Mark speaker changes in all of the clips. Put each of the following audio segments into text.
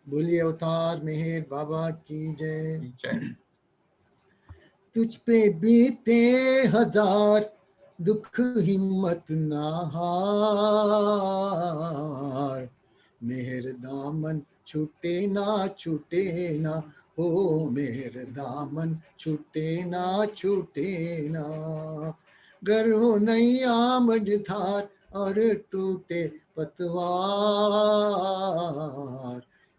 Speaker 1: बोलिए अवतार मेहर बाबा की जय।
Speaker 2: जय।
Speaker 1: तुझ पे बीते हजार दुख हिम्मत ना हार, मेहर दामन छूटे ना हो, मेहर दामन छूटे ना। गर हो नैया मझधार और टूटे पतवार,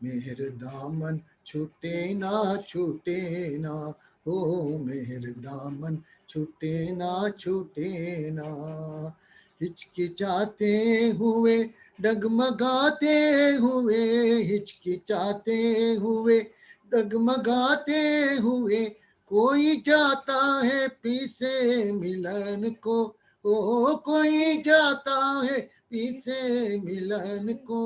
Speaker 1: मेहर दामन छूटे ना हो, मेहर दामन छूटे ना। हिचकिचाते हुए डगमगाते हुए, हिचकिचाते हुए डगमगाते हुए, कोई जाता है पीछे मिलन को, ओ कोई जाता है पीछे मिलन को।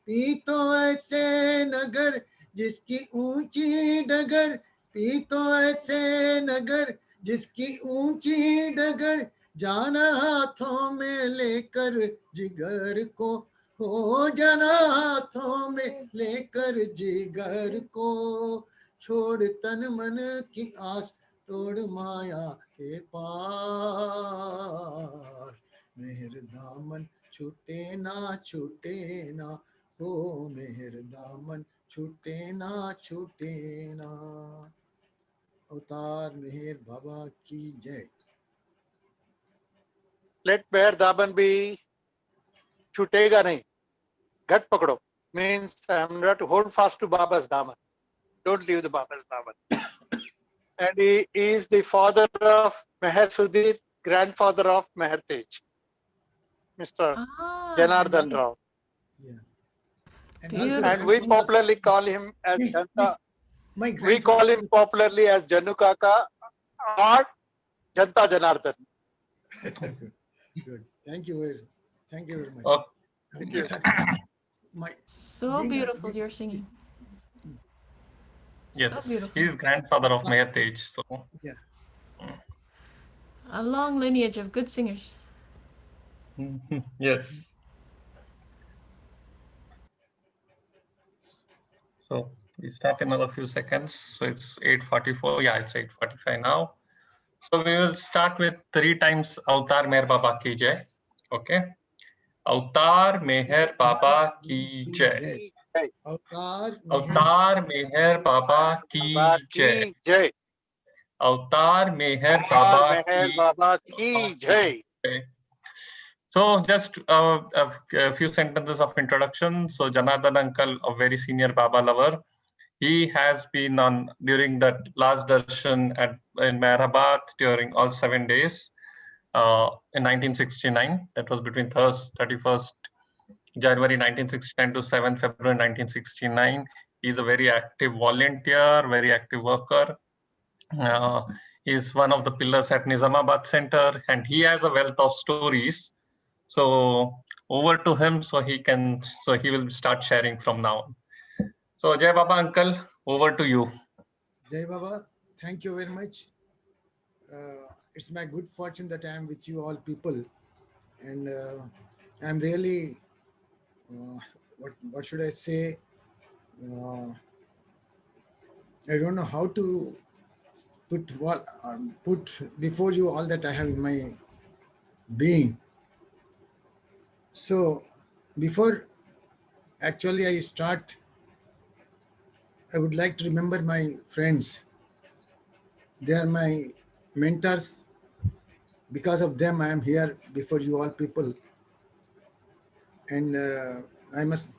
Speaker 1: पी तो ऐसे नगर जिसकी ऊंची डगर, पी तो ऐसे नगर जिसकी ऊंची डगर, जाना हाथों में लेकर जिगर को, हो जाना हाथों में लेकर जिगर को। छोड़ तन मन की आस, तोड़ माया के पार, मेहर दामन छूटे ना हो, मेहर दामन छूटे ना। अवतार मेहर बाबा की जय।
Speaker 3: Let मेहर दामन be छूटेगा नहीं, गट पकड़ो, means I am not to hold fast to Baba's daman. Don't leave the Baba's daman. And he is the father of Meher Sudhir, grandfather of Meher Tej, Mr. Janardhan Rao.
Speaker 1: Yeah.
Speaker 3: And we popularly call him as Janta. We call him popularly as Jannu Kaka or Janta Janardhan.
Speaker 1: Good. Thank you very much.
Speaker 2: Okay.
Speaker 3: Thank you.
Speaker 4: So beautiful you're singing.
Speaker 2: Yes,
Speaker 4: So beautiful.
Speaker 2: he is grandfather of Meher Tej. So
Speaker 1: Yeah.
Speaker 4: A long lineage of good singers.
Speaker 2: yes. So we start in another few seconds. So it's 8:44. Yeah, it's 8:45 now. So we will start with 3 times Avatar Meher Baba ki jai. Okay. Avatar Meher Baba ki jai.
Speaker 1: Avatar
Speaker 2: Meher Baba ki jai.
Speaker 3: Jai.
Speaker 2: Avatar Meher
Speaker 3: Baba ki jai.
Speaker 2: So just a few sentences of introduction. So Janardhan uncle, a very senior Baba lover. He has been on during that last darshan in Mehrabad during all 7 days in 1969. That was between 31st January 1969 to 7th February 1969. He's a very active volunteer, very active worker. He's one of the pillars at Nizamabad Center, and he has a wealth of stories. So over to him, so he will start sharing from now on. So Jai Baba uncle, over to you.
Speaker 1: Jai Baba, thank you very much. It's my good fortune that I am with you all people, and I'm really what should I say? I don't know how to put before you all that I have in my being. So before actually I start, I would like to remember my friends. They are my mentors. Because of them, I am here before you all people. And I must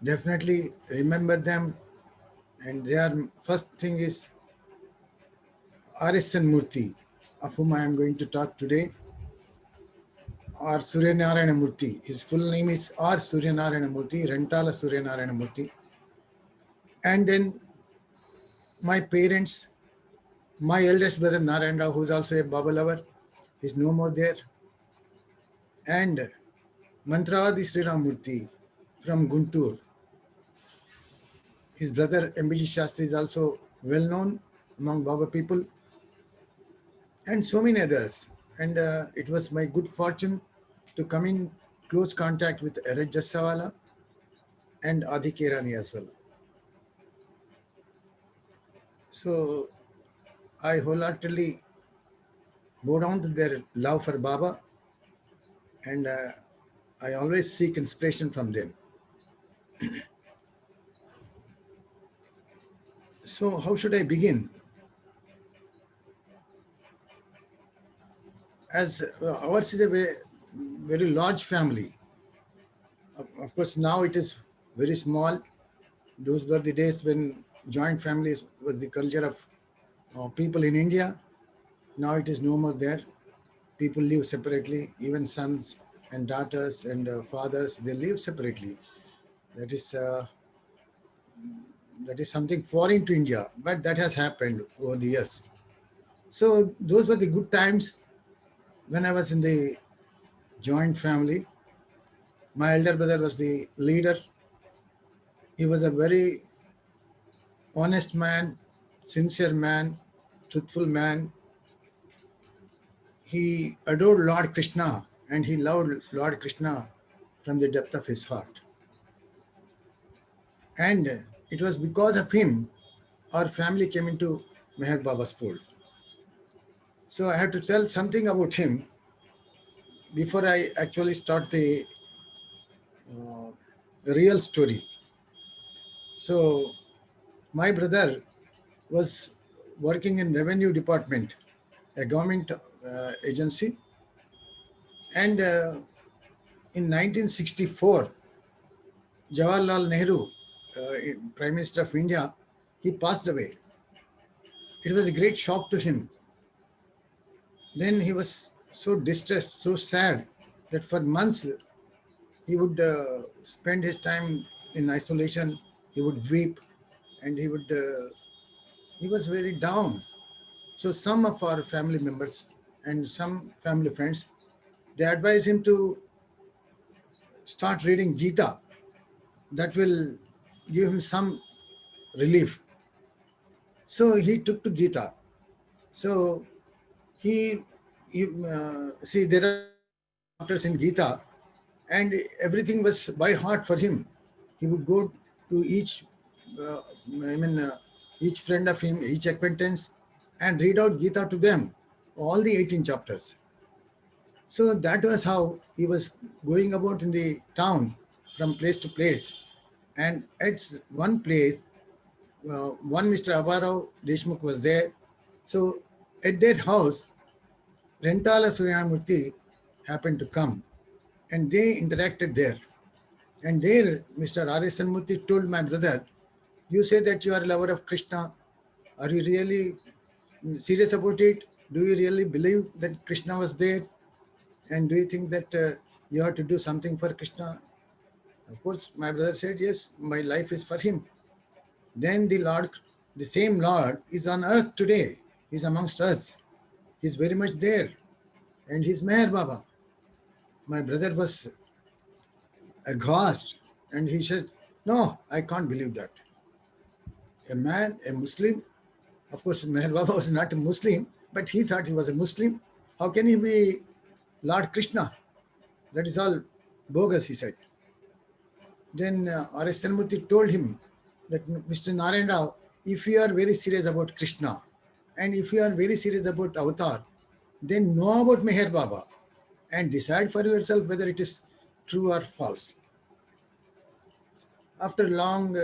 Speaker 1: definitely remember them. And their first thing is R.S.N. Murthy, of whom I am going to talk today, or Suryanarayana Murthy. His full name is R. Suryanarayana Murthy, Rentala Suryanarayana Murthy. And then my parents, my eldest brother Narayana, who is also a Baba lover, is no more there. And Mantravadi Sri Ramurthy from Guntur. His brother M.B.G. Shastri is also well known among Baba people, and so many others. And it was my good fortune to come in close contact with Eraj Jassawala. and Adi Kirani as well. So I wholeheartedly bow down to their love for Baba, and I always seek inspiration from them. So how should I begin? As ours is a very large family. Of course, now it is very small. Those were the days when joint families was the culture of people in India. Now it is no more there. People live separately. Even sons and daughters and fathers, they live separately. That is something foreign to India, but that has happened over the years. So those were the good times when I was in the joint family. My elder brother was the leader. He was a very honest man, sincere man, truthful man. He adored Lord Krishna and he loved Lord Krishna from the depth of his heart. And it was because of him our family came into Meher Baba's fold. So I have to tell something about him before I actually start the real story. So my brother was working in revenue department, a government agency. And in 1964, Jawaharlal Nehru, Prime Minister of India, he passed away. It was a great shock to him. Then he was so distressed, so sad that for months he would spend his time in isolation. He would weep and he was very down. So some of our family members and some family friends, they advised him to start reading Gita. That will give him some relief. So he took to Gita. So he see, there are chapters in Gita, and everything was by heart for him. He would go to each, each friend of him, each acquaintance, and read out Gita to them, all the 18 chapters. So that was how he was going about in the town from place to place. And at one place, one Mr. Abarao Deshmukh was there. So at their house, Rentala Suryanamurti happened to come and they interacted there. And there, Mr. R.S. Murthy told my brother, you say that you are a lover of Krishna. Are you really serious about it? Do you really believe that Krishna was there? And do you think that you have to do something for Krishna? Of course, my brother said, yes, my life is for him. Then the Lord, the same Lord is on earth today. He's amongst us. He's very much there. And he's Meher Baba. My brother was aghast. And he said, no, I can't believe that. A man, a Muslim, of course, Meher Baba was not a Muslim, but he thought he was a Muslim. How can he be Lord Krishna? That is all bogus, he said. Then R.S. Murthy told him that, Mr. Narayan Rao, if you are very serious about Krishna and if you are very serious about avatar, then know about Meher Baba and decide for yourself whether it is true or false. After long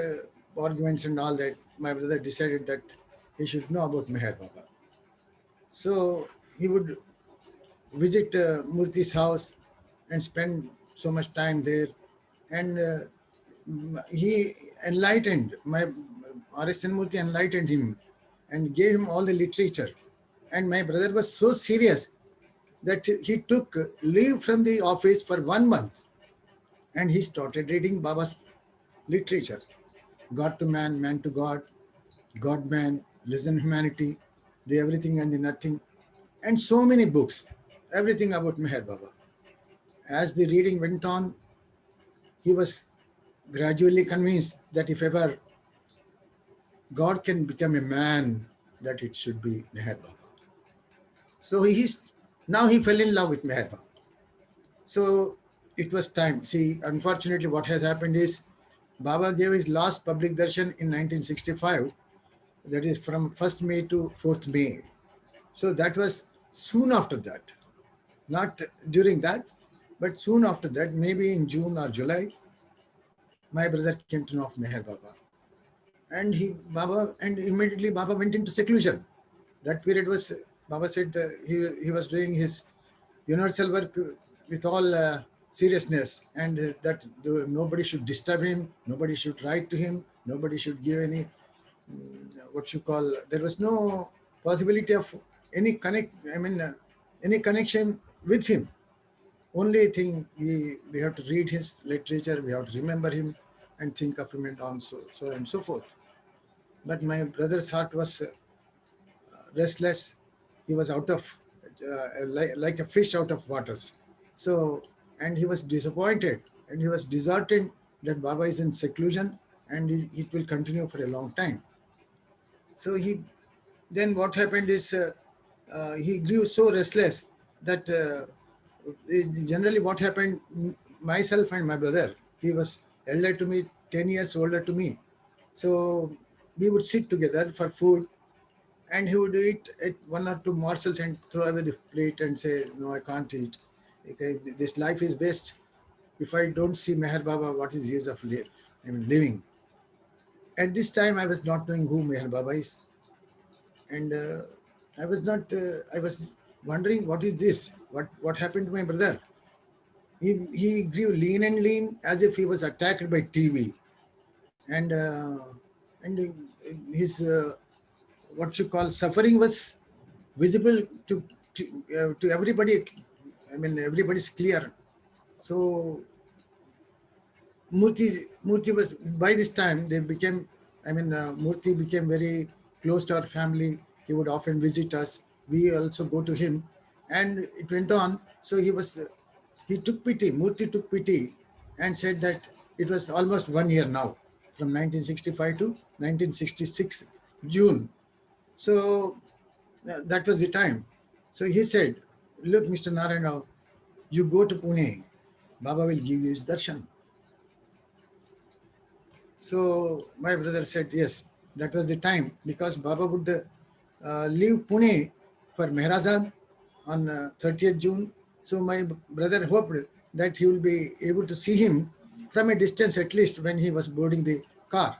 Speaker 1: arguments and all that, my brother decided that he should know about Meher Baba. So he would visit Murthy's house and spend so much time there. And he enlightened, my R.S. Murthy enlightened him and gave him all the literature. And my brother was so serious that he took leave from the office for 1 month and he started reading Baba's literature. God to man, man to God, God man, listen humanity, the everything and the nothing, and so many books, everything about Meher Baba. As the reading went on, he was gradually convinced that if ever God can become a man, that it should be Meher Baba. So now he fell in love with Meher Baba. So it was time. See, unfortunately, what has happened is Baba gave his last public darshan in 1965, that is from 1st May to 4th May. So that was soon after that, not during that, but soon after that, maybe in June or July, my brother came to know of Meher Baba. And immediately Baba went into seclusion. That period was, Baba said he was doing his universal work with all seriousness, and that nobody should disturb him, nobody should write to him, nobody should give any, there was no possibility of any any connection with him. Only thing, we have to read his literature, we have to remember him and think of him, and so and so forth. But my brother's heart was restless. He was out of, like a fish out of waters. So, and he was disappointed and he was disheartened that Baba is in seclusion and it will continue for a long time. So then what happened is he grew so restless that generally what happened, myself and my brother, he was elder to me, 10 years older to me. So we would sit together for food, and he would eat 1 or 2 morsels and throw away the plate and say, no, I can't eat. Okay, this life is best. If I don't see Meher Baba, what is the use of living? At this time, I was not knowing who Meher Baba is. And I was wondering, what is this? What happened to my brother? He grew lean and lean, as if he was attacked by TB. And his suffering was visible to everybody. Everybody's clear. So Murthy was, by this time they became, Murthy became very close to our family. He would often visit us. We also go to him, and it went on. So he took pity. Murthy took pity and said that it was almost 1 year now, from 1965 to 1966 June. So that was the time. So he said, look, Mr. Narayana, you go to Pune, Baba will give you his darshan. So my brother said, yes, that was the time, because Baba would leave Pune for Mehrazad on 30th June. So my brother hoped that he will be able to see him from a distance, at least when he was boarding the car.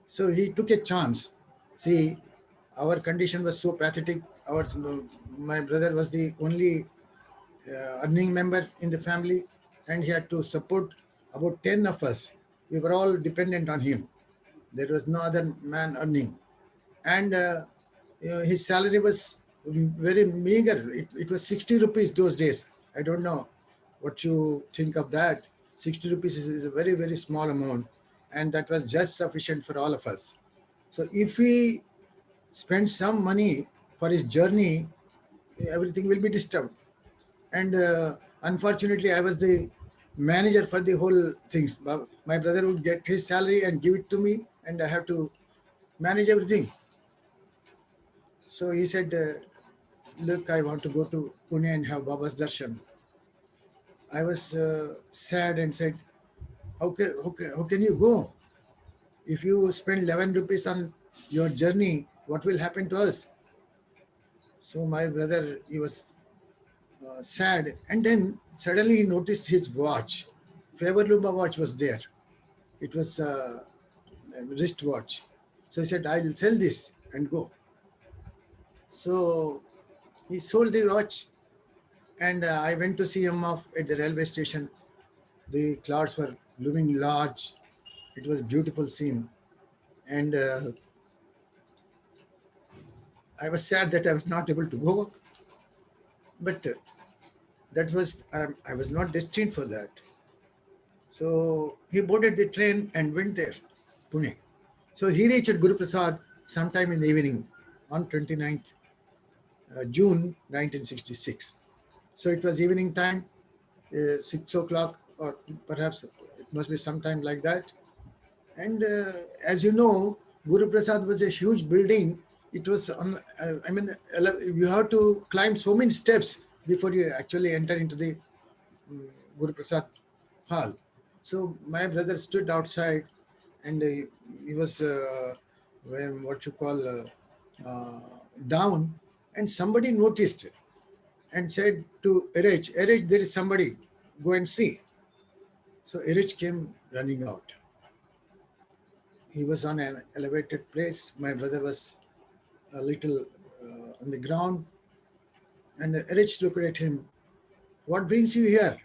Speaker 1: So he took a chance. See, our condition was so pathetic. My brother was the only earning member in the family, and he had to support about 10 of us. We were all dependent on him. There was no other man earning. And his salary was very meager. It was 60 rupees those days. I don't know what you think of that. 60 rupees is a very, very small amount. And that was just sufficient for all of us. So if we spend some money for his journey, everything will be disturbed. And unfortunately, I was the manager for the whole things. My brother would get his salary and give it to me, and I have to manage everything. So he said, look, I want to go to Pune and have Baba's darshan. I was sad and said, how can you go? If you spend 11 rupees on your journey, what will happen to us? So my brother, he was sad. And then suddenly he noticed his watch. Favorluba watch was there. It was a wrist watch. So he said, I will sell this and go. So he sold the watch, and I went to see him off at the railway station. The clouds were looming large. It was a beautiful scene. And I was sad that I was not able to go. But that was, I was not destined for that. So he boarded the train and went there, Pune. So he reached Guru Prasad sometime in the evening on 29th June 1966. So it was evening time, 6 o'clock, or perhaps it must be sometime like that. And as you know, Guru Prasad was a huge building. It was, you have to climb so many steps before you actually enter into the Guru Prasad hall. So my brother stood outside and he was what you call down, and somebody noticed and said to Erich, Erich, there is somebody, go and see. So Erich came running out. He was on an elevated place. My brother was a little on the ground, and Erich looked at him. What brings you here?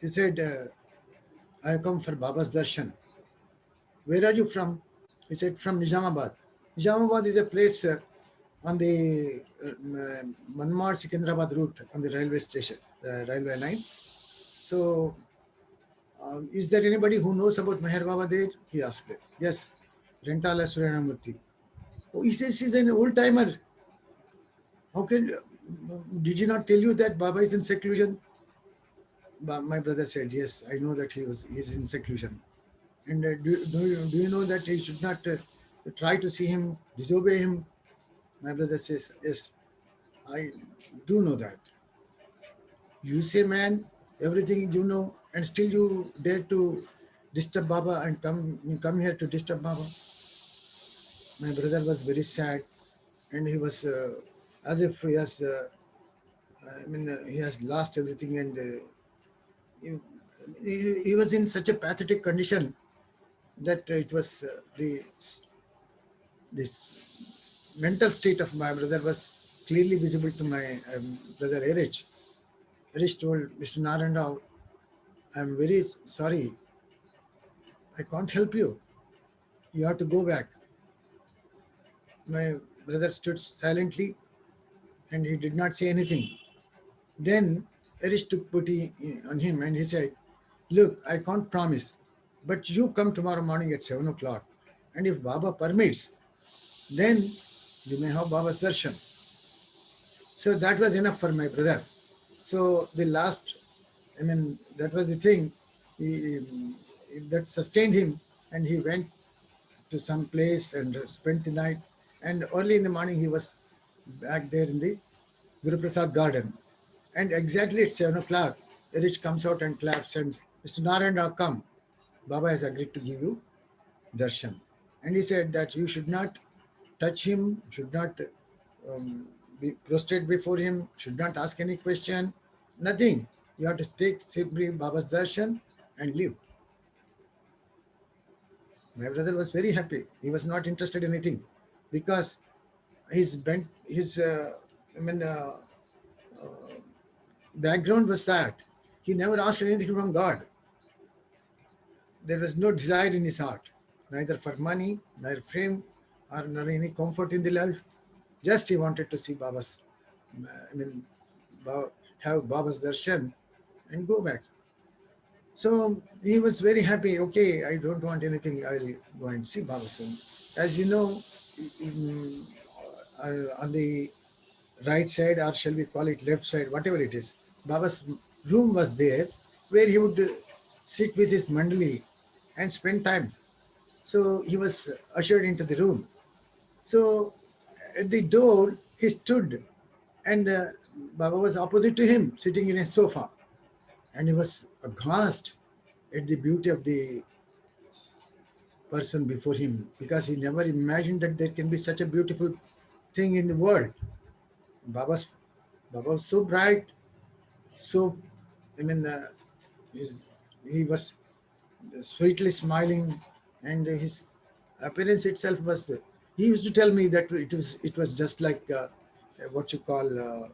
Speaker 1: He said, I have come for Baba's darshan. Where are you from? He said, from Nizamabad. Nizamabad is a place on the Manmad Secunderabad route on the railway station, railway line. So, is there anybody who knows about Meher Baba there? He asked. Yes, Rentala Surenamurti. Oh, he says he's an old timer. How can, did he not tell you that Baba is in seclusion? My brother said, yes, I know that he's in seclusion. And do you know that he should not try to see him, disobey him? My brother says, yes, I do know that. You say, man, everything you know, and still you dare to disturb Baba and come here to disturb Baba. My brother was very sad, and he was as if he has, he has lost everything, and he was in such a pathetic condition that it was this mental state of my brother was clearly visible to my brother Erich. Erich told Mr. Narayan Rao, I'm very sorry, I can't help you. You have to go back. My brother stood silently and he did not say anything. Then Erich took pity on him and he said, look, I can't promise, but you come tomorrow morning at 7 o'clock, and if Baba permits, then you may have Baba's darshan. So that was enough for my brother. So the last, that was the thing that sustained him, and he went to some place and spent the night. And early in the morning, he was back there in the Guru Prasad garden. And exactly at 7 o'clock, Erich comes out and claps and Mr. Narayan Rao, come. Baba has agreed to give you darshan. And he said that you should not touch him, should not be prostrate before him, should not ask any question, nothing. You have to take simply Baba's darshan and leave. My brother was very happy. He was not interested in anything because his background was that he never asked anything from God. There was no desire in his heart, neither for money, neither fame, or nor any comfort in the life. Just he wanted to see Baba's, have Baba's darshan and go back. So he was very happy. Okay, I don't want anything. I'll go and see Baba soon. As you know, on the right side, or shall we call it left side, whatever it is, Baba's room was there where he would sit with his mandali and spend time. So he was ushered into the room. So at the door, he stood and Baba was opposite to him, sitting in a sofa. And he was aghast at the beauty of the person before him, because he never imagined that there can be such a beautiful thing in the world. Baba was so bright, so, he was sweetly smiling, and his appearance itself was, he used to tell me that it was just like what you call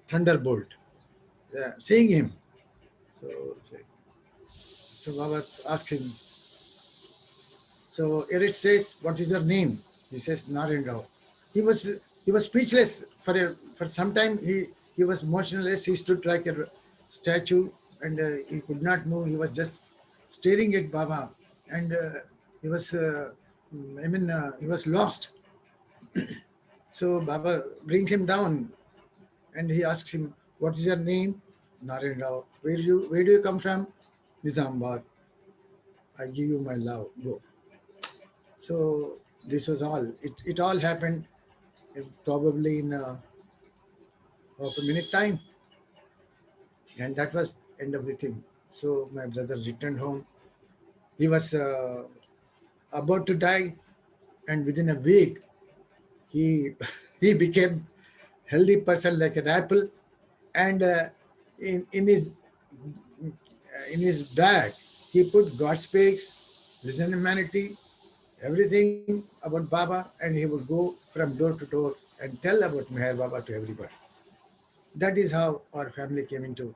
Speaker 1: thunderbolt, seeing him. So Baba asked him, so Erich says, what is your name? He says, Narayan Rao. He was speechless for some time. He was motionless. He stood like a statue, and he could not move. He was just staring at Baba, and he was he was lost. So Baba brings him down, and he asks him, what is your name? Narayan Rao. Where do you come from? Nizamabad. I give you my love. Go. So this was all. It all happened probably in half a minute time, and that was end of the thing. So my brother returned home. He was about to die, and within a week, he he became healthy person like an apple, and in his bag he put God speaks, vision humanity, everything about Baba, and he would go from door to door and tell about Meher Baba to everybody. That is how our family came into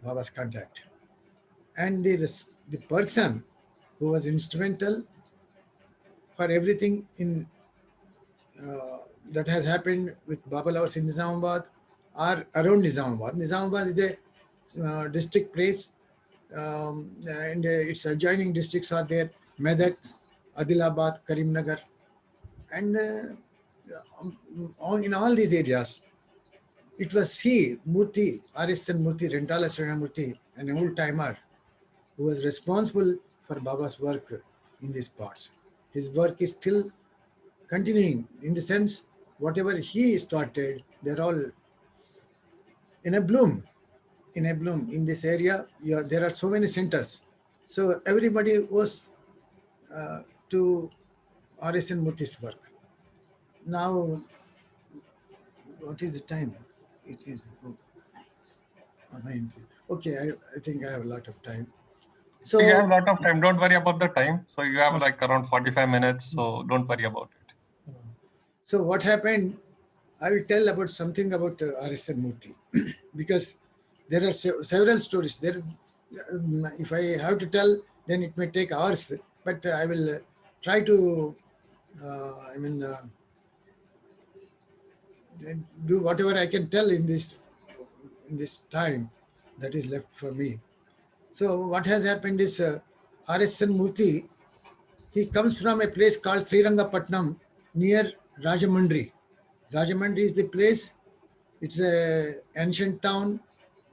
Speaker 1: Baba's contact. And the person who was instrumental for everything in that has happened with Baba Lovers in Nizamabad or around Nizamabad. Nizamabad is a district place, and its adjoining districts are there: Medak, Adilabad, Karimnagar, and in all these areas, it was he, Murthy, R.S.N. Murthy, Rentala Srina Murthy, an old timer, who was responsible for Baba's work in these parts. His work is still continuing in the sense whatever he started, they're all in a bloom. In a bloom in this area. There are so many centers. So everybody was to R.S.N. Murthy's work. Now, what is the time? It is okay. I think I have a lot of time. So
Speaker 2: You have a lot of time. Don't worry about the time. So you have like around 45 minutes. So don't worry about it.
Speaker 1: So what happened? I will tell about something about R.S.N. Murthy because there are several stories. There, if I have to tell, then it may take hours. But I will try to, do whatever I can tell in this time that is left for me. So what has happened is R.S.N. Murthy, he comes from a place called Srirangapatnam near Rajamundry. Rajamundry is the place. It's a ancient town.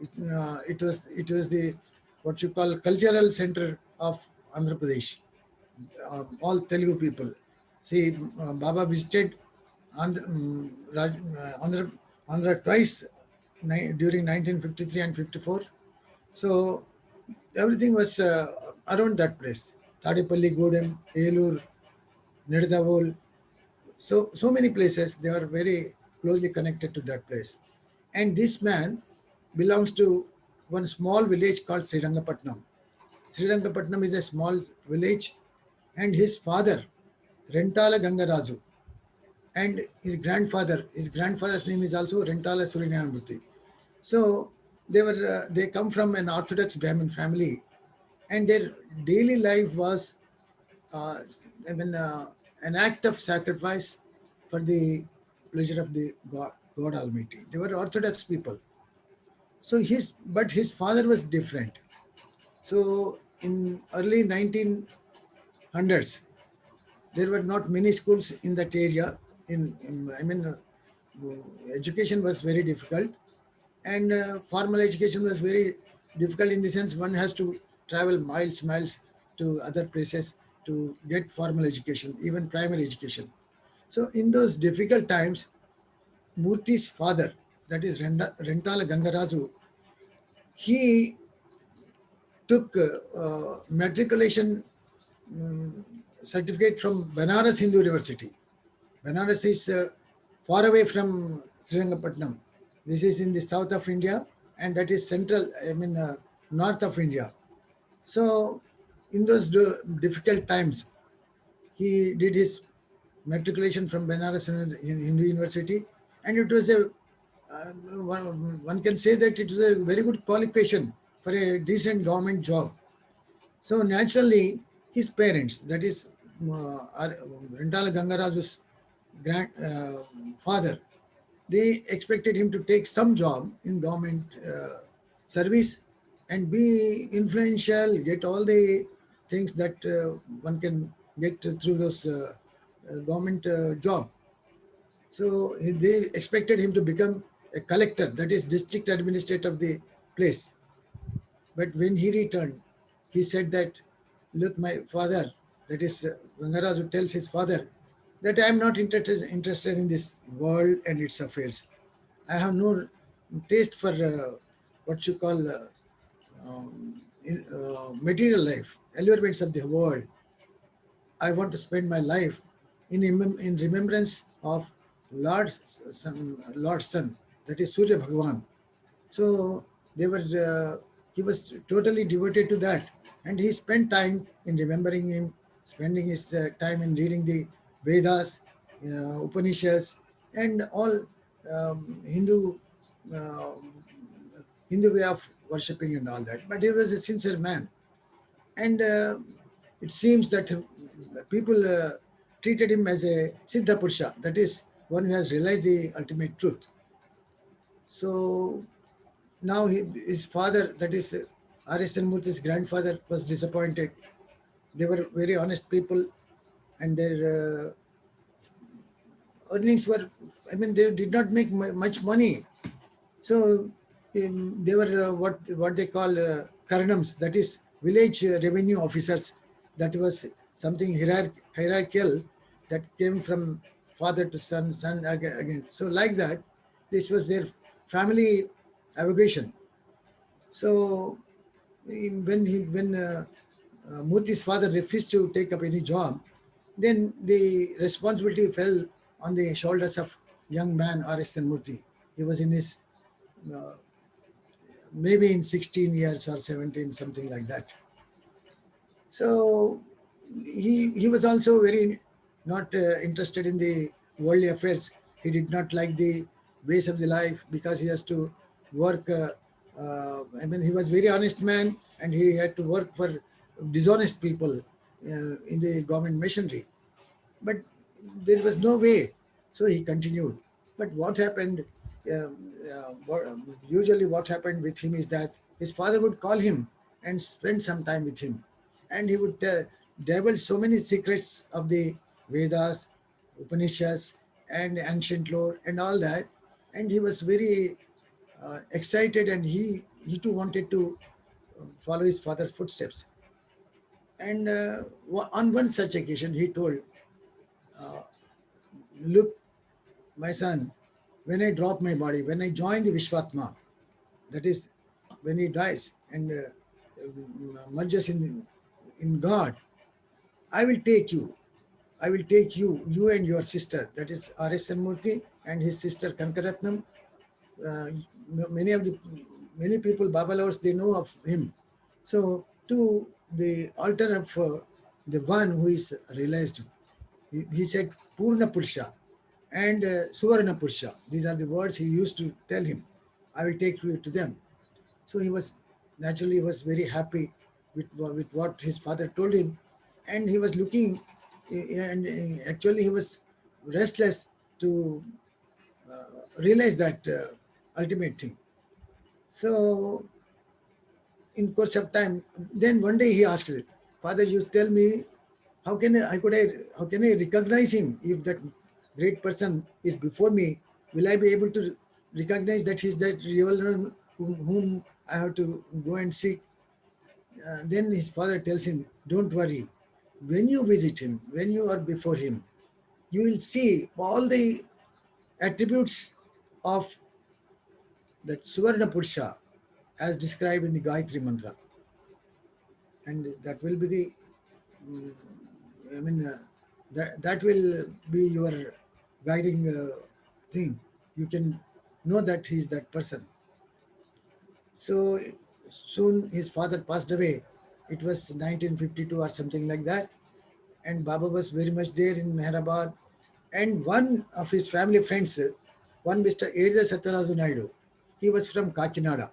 Speaker 1: It was the what you call cultural center of Andhra Pradesh. All Telugu people. See, Baba visited Andhra twice during 1953 and 54. So everything was around that place. Tadipalli, Gudem, Elur, Nedadavol. So many places, they are very closely connected to that place. And this man belongs to one small village called Srirangapatnam. Srirangapatnam is a small village, and his father, Rentala Gangaraju, and his grandfather's name is also Rentala Suryanamurthy. So they come from an Orthodox Brahmin family, and their daily life was uh, an act of sacrifice for the pleasure of the God Almighty. They were Orthodox people. So his father was different. So in early 1900s, there were not many schools in that area. Education was very difficult, and formal education was very difficult in the sense one has to travel miles to other places to get formal education, even primary education. So in those difficult times, Murthy's father, that is Rentala Gangaraju, he took matriculation certificate from Banaras Hindu University. Banaras is far away from Srirangapatnam. This is in the south of India, and that is north of India. So in those difficult times, he did his matriculation from Banaras Hindu University, and it was one can say that it was a very good qualification for a decent government job. So naturally, his parents, that is Rentala Gangaraju's father, they expected him to take some job in government service and be influential, get all the things that one can get through those government job. So they expected him to become a collector, that is district administrator of the place. But when he returned, he said that, look, my father, that is Gangaraju tells his father, that I am not interested in this world and its affairs. I have no taste for what you call material life, allurements of the world. I want to spend my life in remembrance of Lord's son, that is Surya Bhagavan. So they were, he was totally devoted to that, and he spent time in remembering him, spending his time in reading the Vedas, Upanishads, and all Hindu uh, Hindu way of worshipping and all that. But he was a sincere man, and it seems that people treated him as a Siddha Purusha, that is, one who has realized the ultimate truth. So now his father, that is R.S.N. Murthy's grandfather, was disappointed. They were very honest people, and their earnings were, I mean, they did not make much money. So they were what they call karanams, that is village revenue officers. That was something hierarchical that came from father to son, son again. So like that, this was their family avocation. So when Murthy's father refused to take up any job, then the responsibility fell on the shoulders of young man R.S.N. Murthy. He was in his maybe in 16 years or 17, something like that. So he was also very not interested in the worldly affairs. He did not like the ways of the life because he has to work. I mean, he was very honest man, and he had to work for dishonest people in the government machinery. But there was no way, so he continued. But what happened, usually what happened with him is that his father would call him and spend some time with him, and he would divulge so many secrets of the Vedas, Upanishads, and ancient lore and all that, and he was very excited, and he too wanted to follow his father's footsteps. And on one such occasion, he told, look, my son, when I drop my body, when I join the Vishwatma, that is, when he dies and merges in God, I will take you. I will take you, you and your sister, that is R.S.N. Murthy and his sister Kankaratnam. Many people, Baba lovers, they know of him. So to the altar of the one who is realized, he said Purna Purusha and Suvarna Purusha. These are the words he used to tell him. I will take you to them. So he was naturally was very happy with what his father told him, and he was looking, and actually he was restless to realize that ultimate thing. So in course of time, then one day he asked, Father, you tell me, how can I recognize him if that great person is before me? Will I be able to recognize that he's that real one whom I have to go and seek? Then his father tells him, don't worry. When you visit him, when you are before him, you will see all the attributes of that Suvarna Purusha as described in the Gayatri Mantra. And that will be the, that will be your guiding thing. You can know that he is that person. So soon his father passed away. It was 1952 or something like that. And Baba was very much there in Meherabad. And one of his family friends, one Mr. Edha Satyaraju Naidu, he was from Kakinada.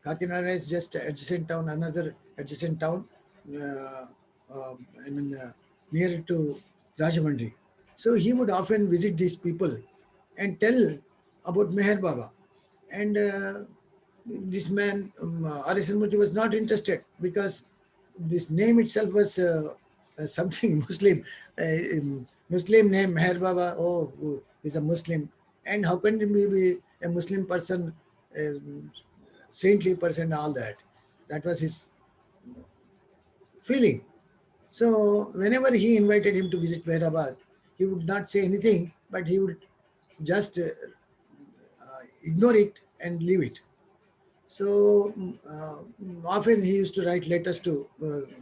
Speaker 1: Kakinada is just adjacent town, another adjacent town, near to Rajahmundry. So he would often visit these people and tell about Meher Baba. And this man, R.S.N. Murthy, was not interested because this name itself was something Muslim. Muslim name, Meher Baba, oh, he's a Muslim. And how can he be a Muslim person, saintly person, all that? That was his feeling. So whenever he invited him to visit Meherabad, he would not say anything, but he would just ignore it and leave it. So often he used to write letters to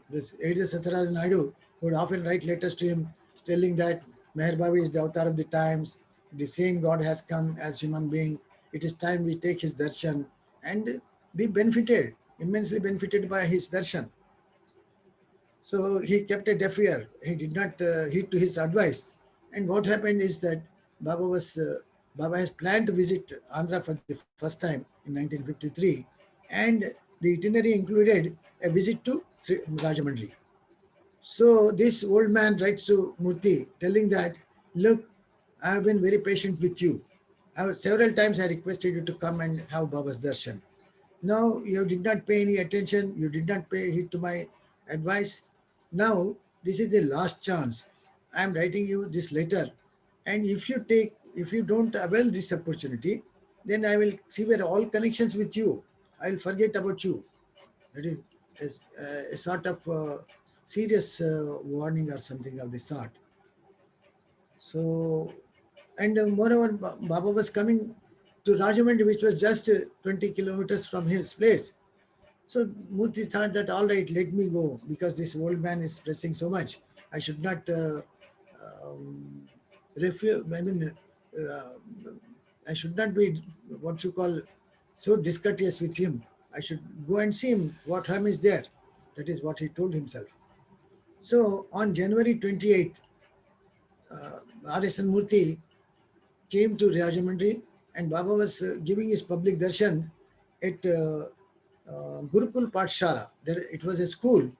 Speaker 1: this Edya Sattaraj Naidu would often write letters to him telling that Meher Babi is the avatar of the times, the same God has come as human being. It is time we take his darshan and be benefited, immensely benefited by his darshan. So he kept a deaf ear. He did not heed to his advice. And what happened is that Baba has planned to visit Andhra for the first time in 1953, and the itinerary included a visit to Rajahmundry. So this old man writes to Murthy telling that, look, I have been very patient with you. Several times I requested you to come and have Baba's darshan. Now you did not pay any attention. You did not pay heed to my advice. Now this is the last chance. I am writing you this letter. And if you don't avail this opportunity, then I will sever all connections with you. I will forget about you. That is a sort of serious warning or something of the sort. So, and moreover, Baba was coming to Rajahmundry, which was just 20 kilometers from his place. So Murthy thought that, all right, let me go, because this old man is pressing so much. I should not refuse. I mean, I should not be what you call so discourteous with him. I should go and see him. What harm is there? That is what he told himself. So on January 28th, R.S.N. Murthy came to Rajahmundry, and Baba was giving his public darshan at Gurukul Pathshala. It was a school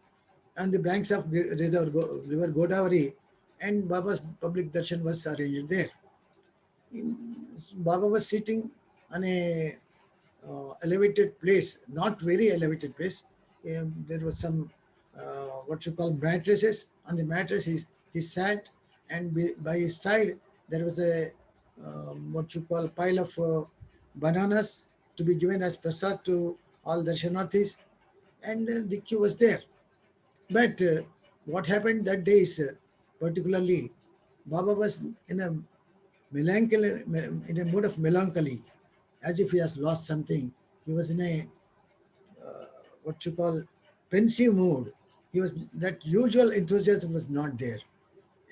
Speaker 1: on the banks of river Godavari, and Baba's public darshan was arranged there. Baba was sitting on a elevated place, not very elevated place. There was some what you call mattresses. On the mattress he sat, and by his side there was a what you call pile of bananas to be given as prasad to all darshanathis, and the queue was there. But what happened that day is particularly Baba was in a melancholy, in a mood of melancholy, as if he has lost something. He was in a what you call pensive mood. He was, that usual enthusiasm was not there,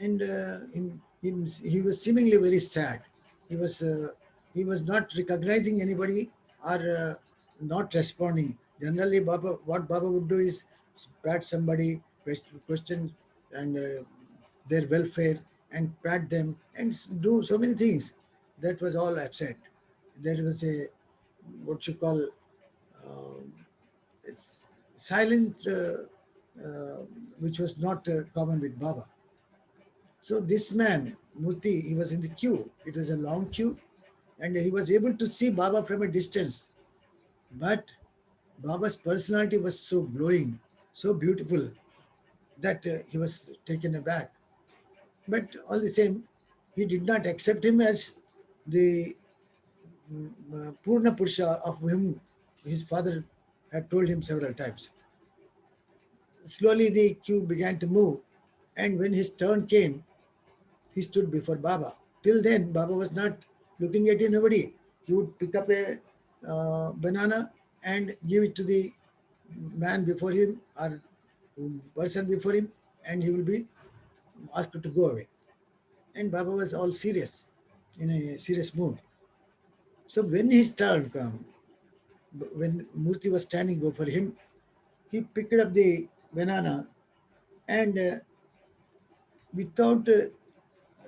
Speaker 1: and he was seemingly very sad. He was not recognizing anybody or not responding. Generally, what Baba would do is pat somebody, question and their welfare, and pat them and do so many things. That was all absent. There was a what you call silent, which was not common with Baba. So this man, Murthy, he was in the queue. It was a long queue, and he was able to see Baba from a distance. But Baba's personality was so glowing, so beautiful, that he was taken aback. But all the same, he did not accept him as the Purna Purusha of whom his father had told him several times. Slowly the queue began to move, and when his turn came, he stood before Baba. Till then, Baba was not looking at anybody. He would pick up a banana and give it to the man before him or person before him, and he will be asked to go away. And Baba was all serious, in a serious mood. So when his turn came, when Murthy was standing before him, he picked up the banana and without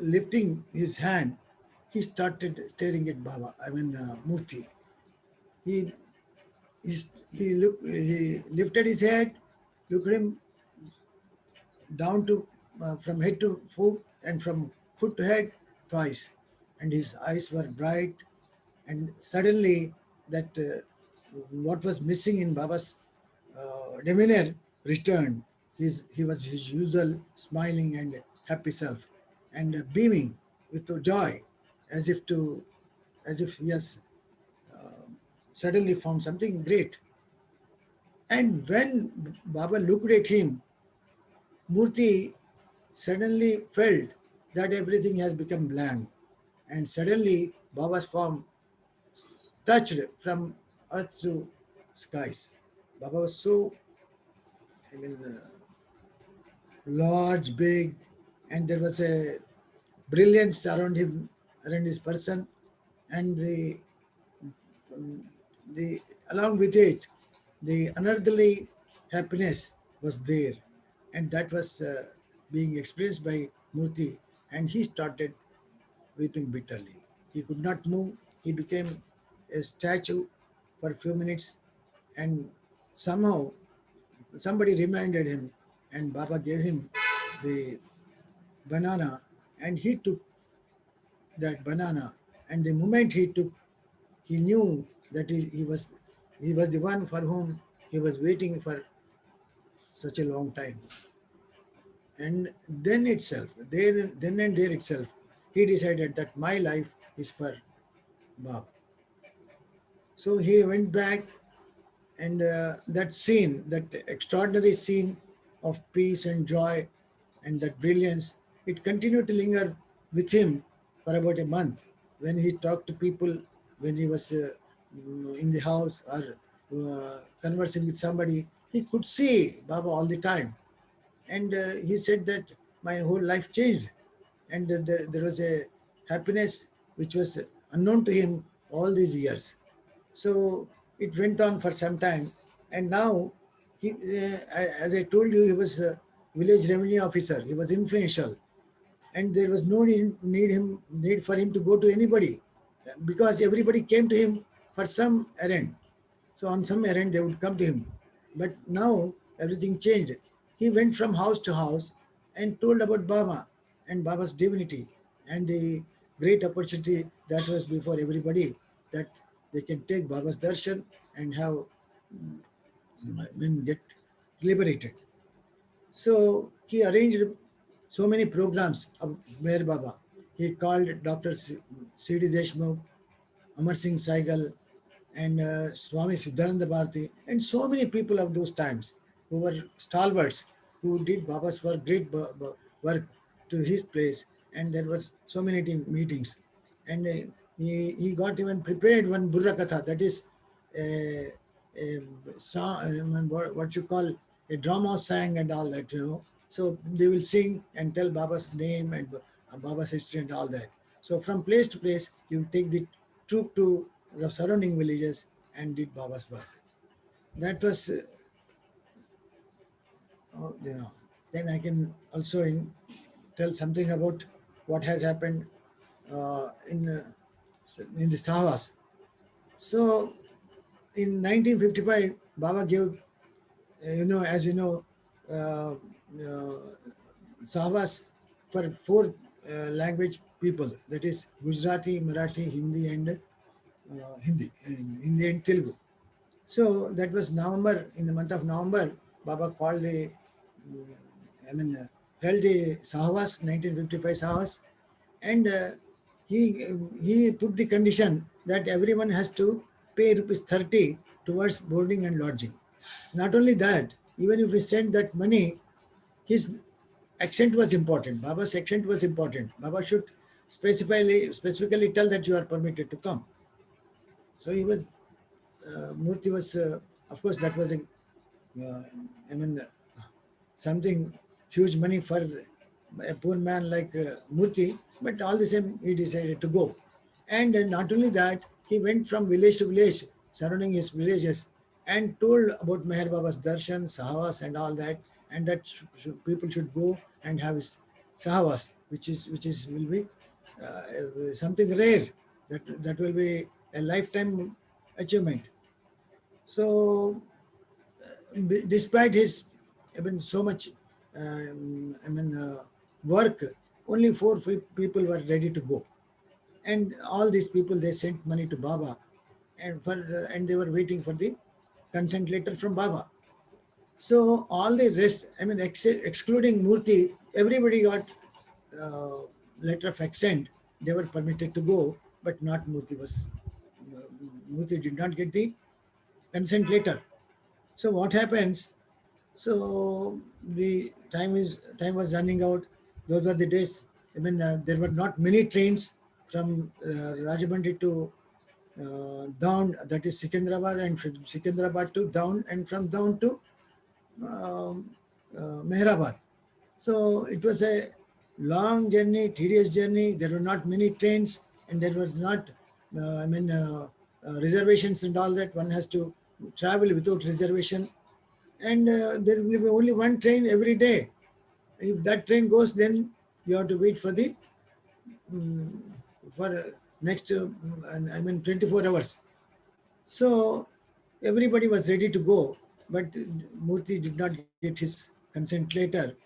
Speaker 1: lifting his hand, he started staring at Baba, Murthy. He lifted his head, looked at him down to from head to foot and from foot to head twice, and his eyes were bright. And suddenly, that what was missing in Baba's demeanor returned. He was his usual smiling and happy self, and beaming with joy, as if he has suddenly found something great. And when Baba looked at him, Murthy suddenly felt that everything has become blank, and suddenly Baba's form touched from earth to skies. Baba was so, I mean, large, big, and there was a brilliance around him, around his person, and the along with it, the unearthly happiness was there, and that was being experienced by Murthy, and he started weeping bitterly. He could not move. He became a statue for a few minutes, and somehow somebody reminded him, and Baba gave him the banana, and he took that banana. And the moment he took, he knew that he was the one for whom he was waiting for such a long time. And then itself, then and there itself, he decided that my life is for Baba. So he went back, and that scene, that extraordinary scene of peace and joy and that brilliance, it continued to linger with him for about a month. When he talked to people, when he was in the house or conversing with somebody, he could see Baba all the time. And he said that my whole life changed, and there was a happiness which was unknown to him all these years. So it went on for some time, and now he, as I told you, he was a village revenue officer. He was influential, and there was no need for him to go to anybody, because everybody came to him for some errand. So on some errand they would come to him. But now everything changed. He went from house to house and told about Baba and Baba's divinity and the great opportunity that was before everybody, that they can take Baba's darshan and have get liberated. So he arranged so many programs of Meher Baba. He called Dr. C.D. Deshmukh, Amar Singh Saigal, and Swami Siddhananda Bharati, and so many people of those times who were stalwarts, who did Baba's work, great work to his place. And there were so many meetings. And he got even prepared one Burra Katha, that is what you call a drama sang and all that, So they will sing and tell Baba's name and Baba's history and all that. So from place to place, you take the troop to the surrounding villages and did Baba's work. That was, then I can also tell something about what has happened in the Sahavas. So in 1955, Baba gave, as you know, Sahavas for 4 language people, that is Gujarati, Marathi, Hindi, and Hindi and Telugu. So that was November. In the month of November, Baba called held a Sahavas, 1955 Sahavas, and he put the condition that everyone has to pay rupees 30 towards boarding and lodging. Not only that, even if we send that money, his accent was important. Baba's accent was important. Baba should specifically tell that you are permitted to come. So he was, Murthy was, of course, that was something huge money for a poor man like Murthy, but all the same, he decided to go. And not only that, he went from village to village, surrounding his villages, and told about Meher Baba's darshan, sahavas, and all that, and that people should go and have his sahavas, which will be something rare, that will be a lifetime achievement. So, despite his so much work, only 4 people were ready to go, and all these people, they sent money to Baba, and they were waiting for the consent letter from Baba. So all the rest, excluding Murthy, everybody got letter of accent. They were permitted to go, but not Murthy. Murthy did not get the consent letter. So what happens? So the time was running out. Those were the days. There were not many trains from Rajahmundry to down, that is Secunderabad, and from Secunderabad to down, and from down to Mehrabad. So it was a long journey, tedious journey. There were not many trains, and there was not, reservations and all that. One has to travel without reservation, and there will be only one train every day. If that train goes, then you have to wait for the for next 24 hours. So everybody was ready to go, but Murthy did not get his consent later.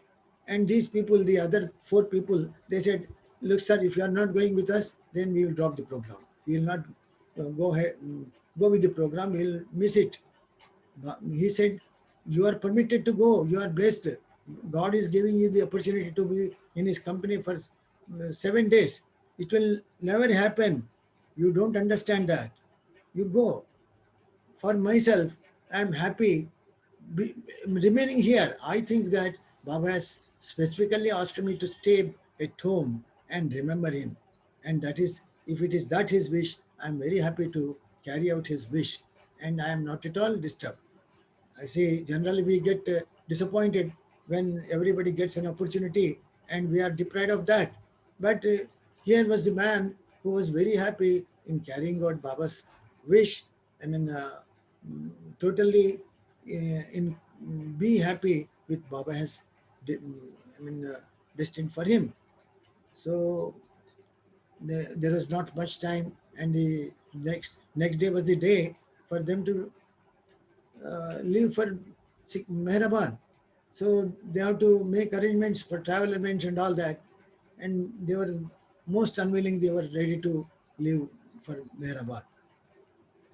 Speaker 1: And these people, the other 4 people, they said, look sir, if you are not going with us, then we will drop the program. We will not go with the program, we will miss it. But he said, you are permitted to go, you are blessed. God is giving you the opportunity to be in his company for 7 days. It will never happen. You don't understand that. You go. For myself, I am happy remaining here. I think that Baba has specifically asked me to stay at home and remember him. And that is, if it is that his wish, I am very happy to carry out his wish. And I am not at all disturbed. I see, generally we get disappointed when everybody gets an opportunity and we are deprived of that. But here was the man who was very happy in carrying out Baba's wish. Totally in be happy with Baba has destined for him. So there was not much time, and the next day was the day for them to leave for Mehrabad. So they have to make arrangements for travel arrangements and all that. And they were most unwilling, they were ready to leave for Mehrabad.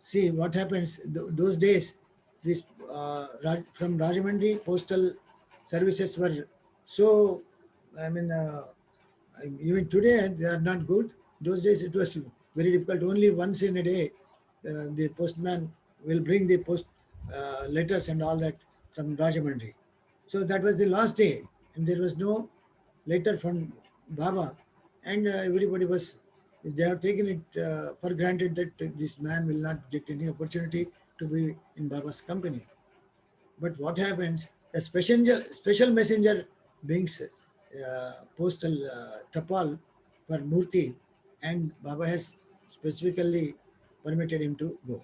Speaker 1: See what happens, those days, this from Rajahmundry, postal services were so, even today they are not good. Those days it was very difficult. Only once in a day, the postman will bring the post letters and all that from Rajahmundry. So that was the last day, and there was no letter from Baba, and everybody was, they have taken it for granted that this man will not get any opportunity to be in Baba's company. But what happens, a special messenger brings postal tapal for Murthy, and Baba has specifically permitted him to go.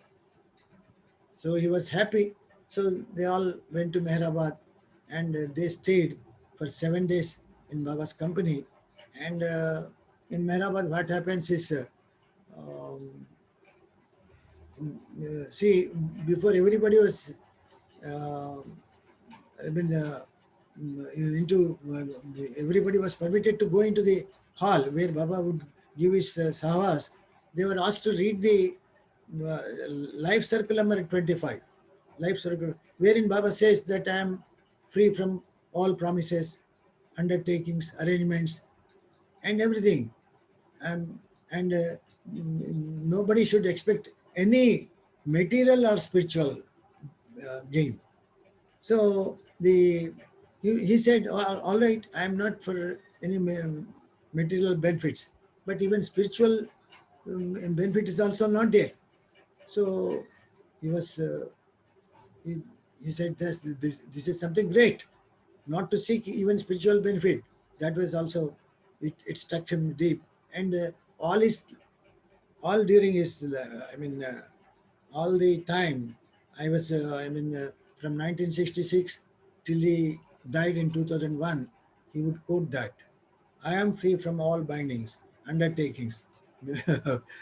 Speaker 1: So he was happy. So they all went to Mehrabad, and they stayed for 7 days in Baba's company. And in Mehrabad, what happens is, see, before everybody was everybody was permitted to go into the hall where Baba would give his sahas. They were asked to read the life circle number 25, life circle, wherein Baba says that I am free from all promises, undertakings, arrangements, and everything. And nobody should expect any material or spiritual gain. So he said, all right, I am not for any material benefits, but even spiritual benefit is also not there. So he was, he said, this is something great, not to seek even spiritual benefit. That was also, it struck him deep. And all during his, all the time, I was, from 1966 till he died in 2001, he would quote that, I am free from all bindings, undertakings,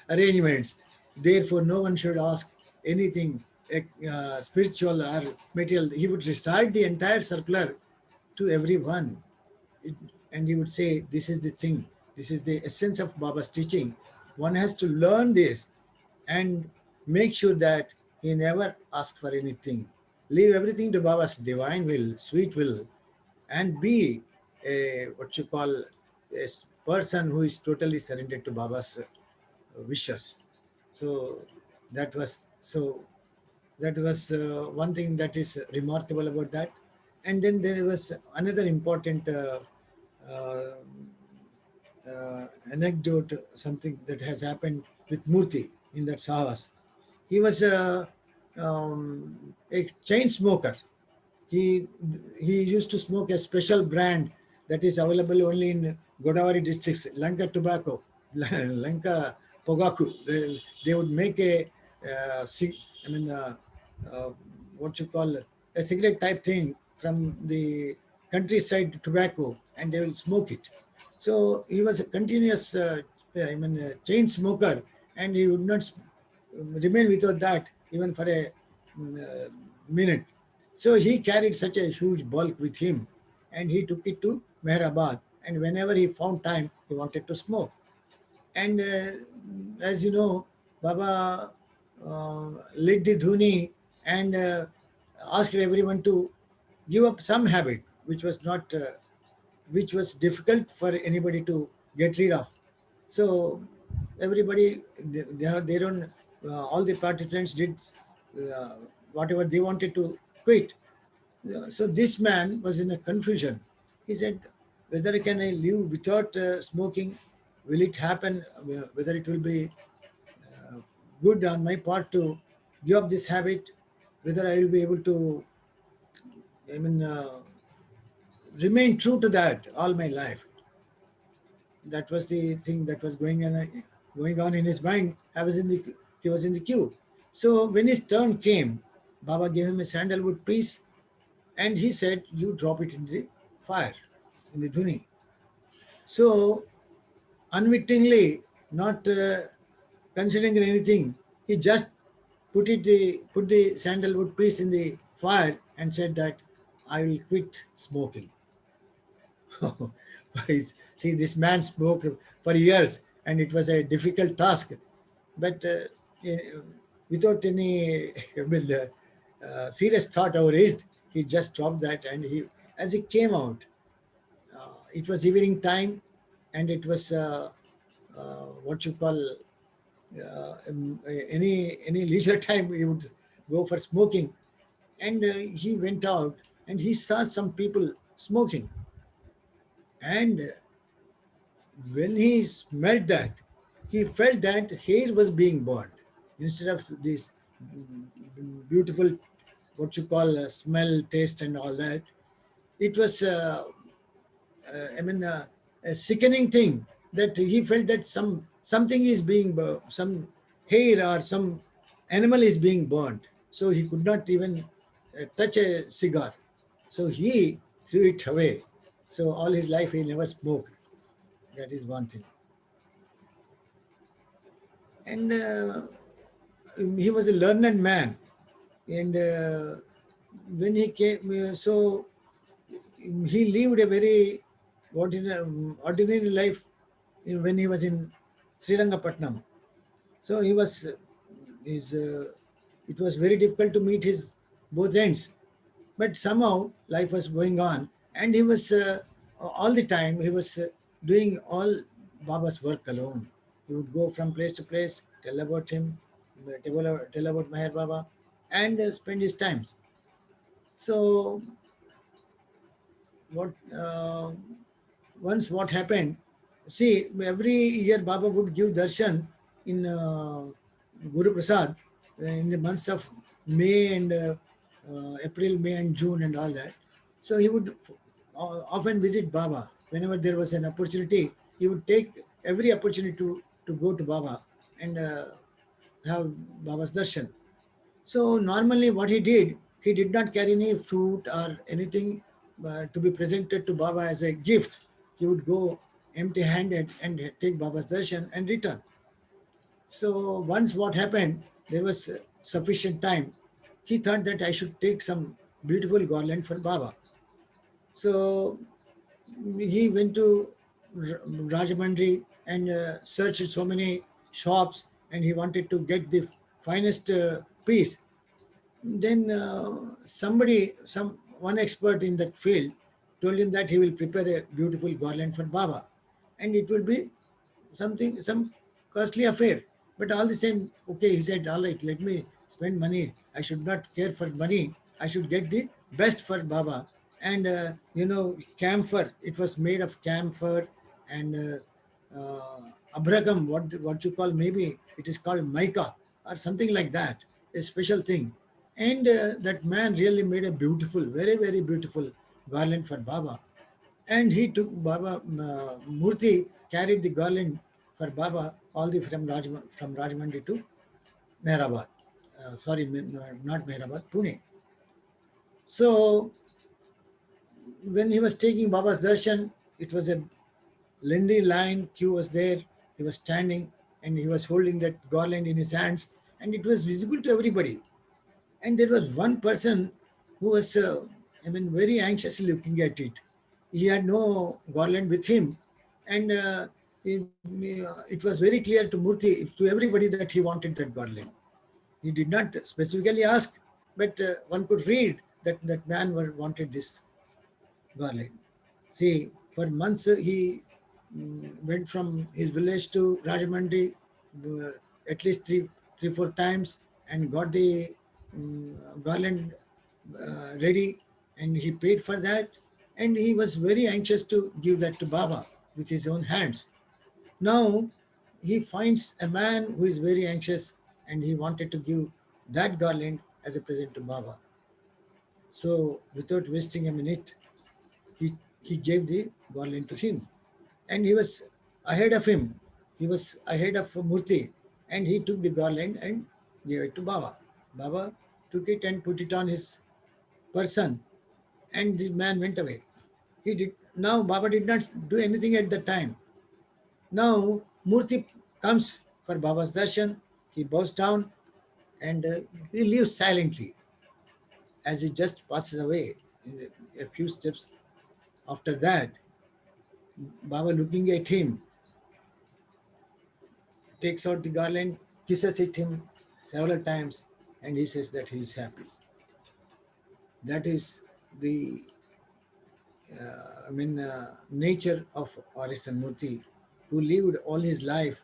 Speaker 1: arrangements. Therefore, no one should ask anything spiritual or material. He would recite the entire circular to everyone. And he would say, this is the thing. This is the essence of Baba's teaching. One has to learn this and make sure that he never asks for anything. Leave everything to Baba's divine will, sweet will, and be a, what you call, a person who is totally surrendered to Baba's wishes. So that was one thing that is remarkable about that. And then there was another important anecdote, something that has happened with Murthy. in that Sahas. He was a chain smoker. He used to smoke a special brand that is available only in Godavari districts, Lanka tobacco, Lanka Pogaku. They would make a, I mean, what you call a cigarette type thing from the countryside tobacco, and they will smoke it. So he was a continuous, chain smoker, and he would not remain without that even for a minute. So he carried such a huge bulk with him, and he took it to Mehrabad. And whenever he found time, he wanted to smoke. And as you know, Baba lit the dhuni and asked everyone to give up some habit, which was not, which was difficult for anybody to get rid of. So everybody, their own, all the participants did whatever they wanted to quit. So this man was in a confusion. He said, whether can I live without smoking? Will it happen? Whether it will be good on my part to give up this habit? Whether I will be able to, remain true to that all my life? That was the thing that was going on in his mind. He was in the queue. So when his turn came, Baba gave him a sandalwood piece, and he said, "You drop it in the fire, in the dhuni." So unwittingly, not considering anything, he just put the sandalwood piece in the fire and said that I will quit smoking. See, this man smoked for years, and it was a difficult task. But without any serious thought over it, he just dropped that. And as he came out, it was evening time, and it was what you call any leisure time. He would go for smoking, and he went out and he saw some people smoking. And when he smelled that, he felt that hair was being burned instead of this beautiful, what you call smell, taste, and all that. It was, a sickening thing that he felt that something is being, some hair or some animal is being burnt. So he could not even touch a cigar. So he threw it away. So all his life he never smoked. That is one thing. And he was a learned man. And when he came, so he lived a very ordinary life when he was in Srirangapatnam. So it was very difficult to meet his both ends. But somehow life was going on, and he was all the time he was doing all Baba's work alone. He would go from place to place, tell about him, tell about Meher Baba, and spend his time. So what happened? See, every year Baba would give darshan in Guru Prasad in the months of May and April, May and June and all that. So he would often visit Baba. Whenever there was an opportunity, he would take every opportunity to go to Baba and have Baba's darshan. So normally what he did not carry any fruit or anything to be presented to Baba as a gift. He would go empty-handed and take Baba's darshan and return. So once what happened, there was sufficient time. He thought that I should take some beautiful garland for Baba. So he went to Rajahmundry and searched so many shops, and he wanted to get the finest piece. Then one expert in that field told him that he will prepare a beautiful garland for Baba, and it will be some costly affair. But all the same, okay, he said, all right, let me spend money. I should not care for money. I should get the best for Baba. And, camphor, it was made of camphor and Abraham, what you call, maybe it is called mica or something like that, a special thing. And that man really made a beautiful, very, very beautiful garland for Baba. And he took Baba, Murthy carried the garland for Baba all the from Rajahmundry to Mehrabad. Sorry, not Mehrabad, Pune. So when he was taking Baba's darshan, it was a lengthy line, queue was there. He was standing and he was holding that garland in his hands, and it was visible to everybody. And there was one person who was, very anxiously looking at it. He had no garland with him, and it was very clear to Murthy, to everybody, that he wanted that garland. He did not specifically ask, but one could read that that man wanted this garland. See, for months he went from his village to Rajahmundry at least three, 4 times, and got the garland ready, and he paid for that, and he was very anxious to give that to Baba with his own hands. Now he finds a man who is very anxious, and he wanted to give that garland as a present to Baba. So without wasting a minute, he gave the garland to him, and he was ahead of him. He was ahead of Murthy, and he took the garland and gave it to Baba. Baba took it and put it on his person, and the man went away. Now Baba did not do anything at that time. Now Murthy comes for Baba's darshan. He bows down, and he leaves silently. As he just passes away, in a few steps after that, Baba, looking at him, takes out the garland, kisses it him several times, and he says that he is happy. That is the nature of R.S.N. Murthy, who lived all his life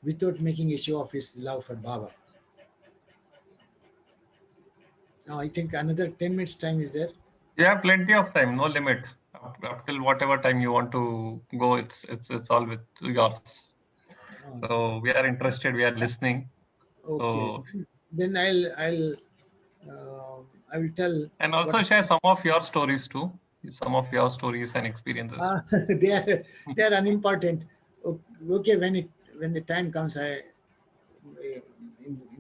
Speaker 1: without making a show of his love for Baba. Now I think another 10 minutes time is there.
Speaker 2: You have plenty of time, no limit. Up till whatever time you want to go, it's all with yours. So we are interested, we are listening.
Speaker 1: Okay.
Speaker 2: So,
Speaker 1: then I will tell.
Speaker 2: And also share some of your stories too. Some of your stories and experiences.
Speaker 1: They are unimportant. Okay, when the time comes, in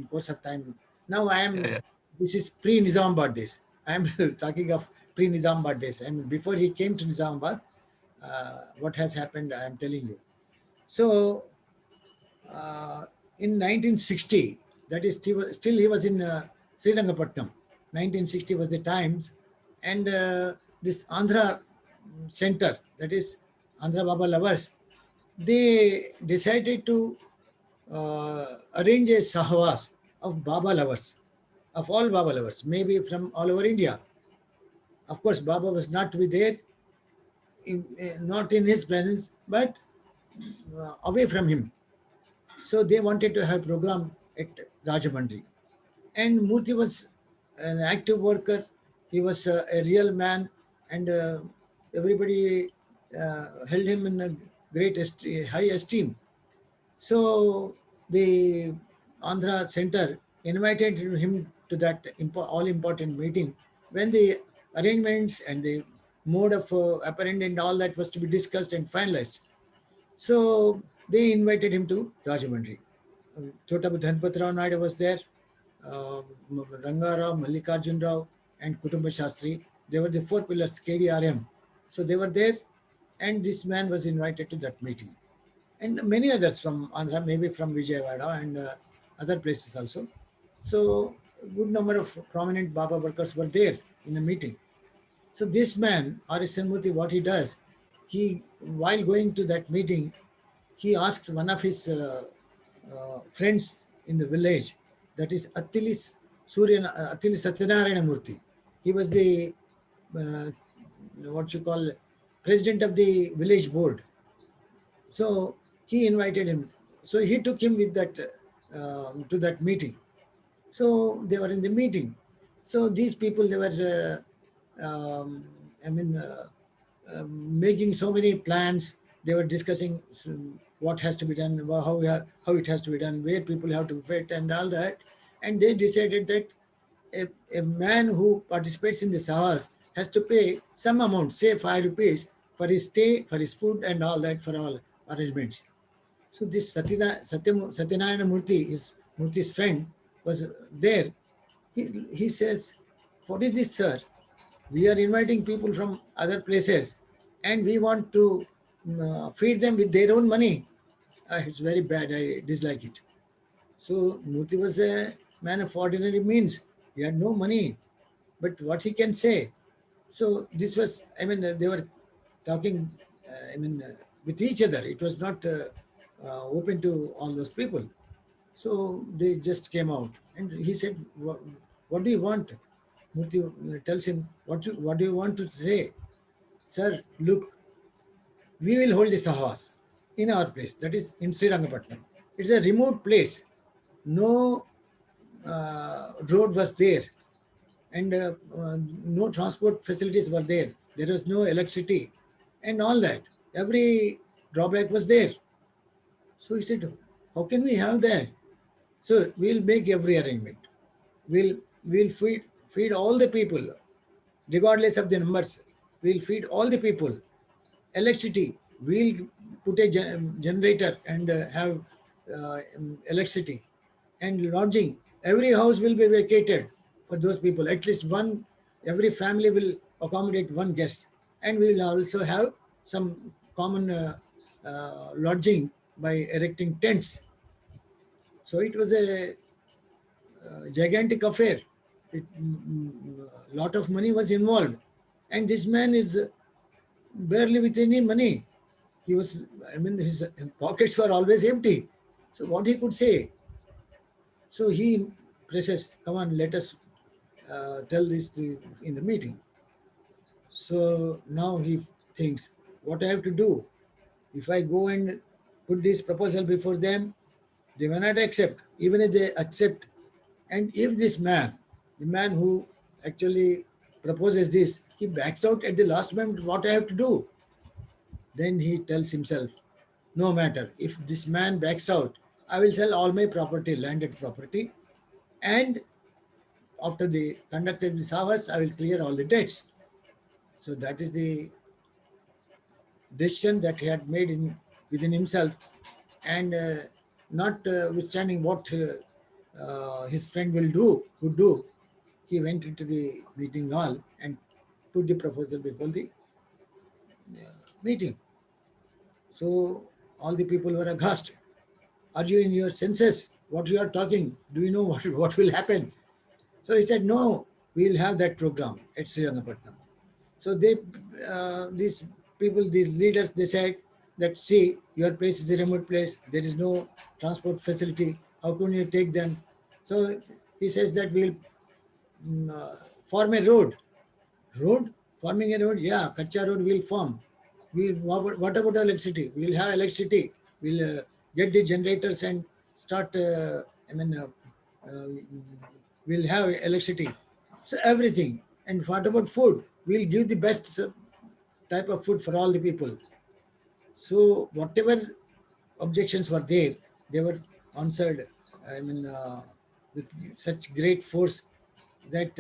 Speaker 1: course of time. Now I am.
Speaker 2: Yeah.
Speaker 1: This is pre-Nizamabad days. I am talking of pre-Nizamabad days. And before he came to Nizamabad, what has happened, I am telling you. So in 1960, that is still he was in Srirangapatnam. 1960 was the times, and this Andhra center, that is Andhra Baba lovers, they decided to arrange a sahwas of Baba lovers, of all Baba lovers, maybe from all over India. Of course, Baba was not to be there, not in his presence, but away from him. So they wanted to have program at Rajahmundry. And Murthy was an active worker. He was a real man, and everybody held him in a great high esteem. So the Andhra Center invited him to that all-important meeting, when the arrangements and the mode of apparent and all that was to be discussed and finalized. So they invited him to Rajahmundry. Chotabhu Dhanpat Rao Naidu was there, Ranga Rao, Mallikarjun Rao, and Kutumba Shastri. They were the 4 pillars, KDRM. So they were there, and this man was invited to that meeting. And many others from Andhra, maybe from Vijayawada and other places also. So a good number of prominent Baba workers were there in the meeting. So this man, R.S.N. Murthy, what he does, while going to that meeting, he asks one of his friends in the village, that is Attili Satyanarayana Murthy. He was the, president of the village board. So he invited him. So he took him with that to that meeting. So they were in the meeting. So these people, they were, making so many plans. They were discussing what has to be done, how it has to be done, where people have to be fed and all that. And they decided that a man who participates in the Savas has to pay some amount, say 5 rupees, for his stay, for his food and all that, for all arrangements. So this Satyanarayana Murthy, his Murthy's friend, was there. He says, what is this, sir? We are inviting people from other places and we want to feed them with their own money. It's very bad. I dislike it. So Murthy was a man of ordinary means. He had no money, but what he can say. So this was, they were talking, with each other. It was not open to all those people. So they just came out and he said, what do you want? Murthy tells him, what do you want to say? Sir, look, we will hold the Sahas in our place, that is in Srirangapatnam. It's a remote place. No road was there and no transport facilities were there. There was no electricity and all that. Every drawback was there. So he said, how can we have that? So we'll make every arrangement. We'll feed all the people, regardless of the numbers. We'll feed all the people. Electricity, we'll put a generator and have electricity. And lodging, every house will be vacated for those people. At least every family will accommodate one guest. And we will also have some common lodging by erecting tents. So it was a gigantic affair. A lot of money was involved. And this man is barely with any money. His pockets were always empty. So what he could say? So he presses, come on, let us tell this in the meeting. So now he thinks, what I have to do? If I go and put this proposal before them, they may not accept. Even if they accept, and if this man, the man who actually proposes this, he backs out at the last moment, what I have to do? Then he tells himself, no matter, if this man backs out, I will sell all my property, landed property, and after the conducted these hours, I will clear all the debts. So that is the decision that he had made within himself, and not withstanding what his friend would do, he went into the meeting hall and put the proposal before the meeting. So all the people were aghast. Are you in your senses? What you are talking? Do you know what will happen? So he said, no, we will have that program at Srirangapatnam. So these people, these leaders, they said that, see, your place is a remote place. There is no transport facility. How can you take them? So he says that we'll form a road. Forming a road? Yeah, Kacha road will form. What about electricity? We'll have electricity. We'll get the generators and start, we'll have electricity. So everything. And what about food? We'll give the best type of food for all the people. So whatever objections were there, they were answered, with such great force that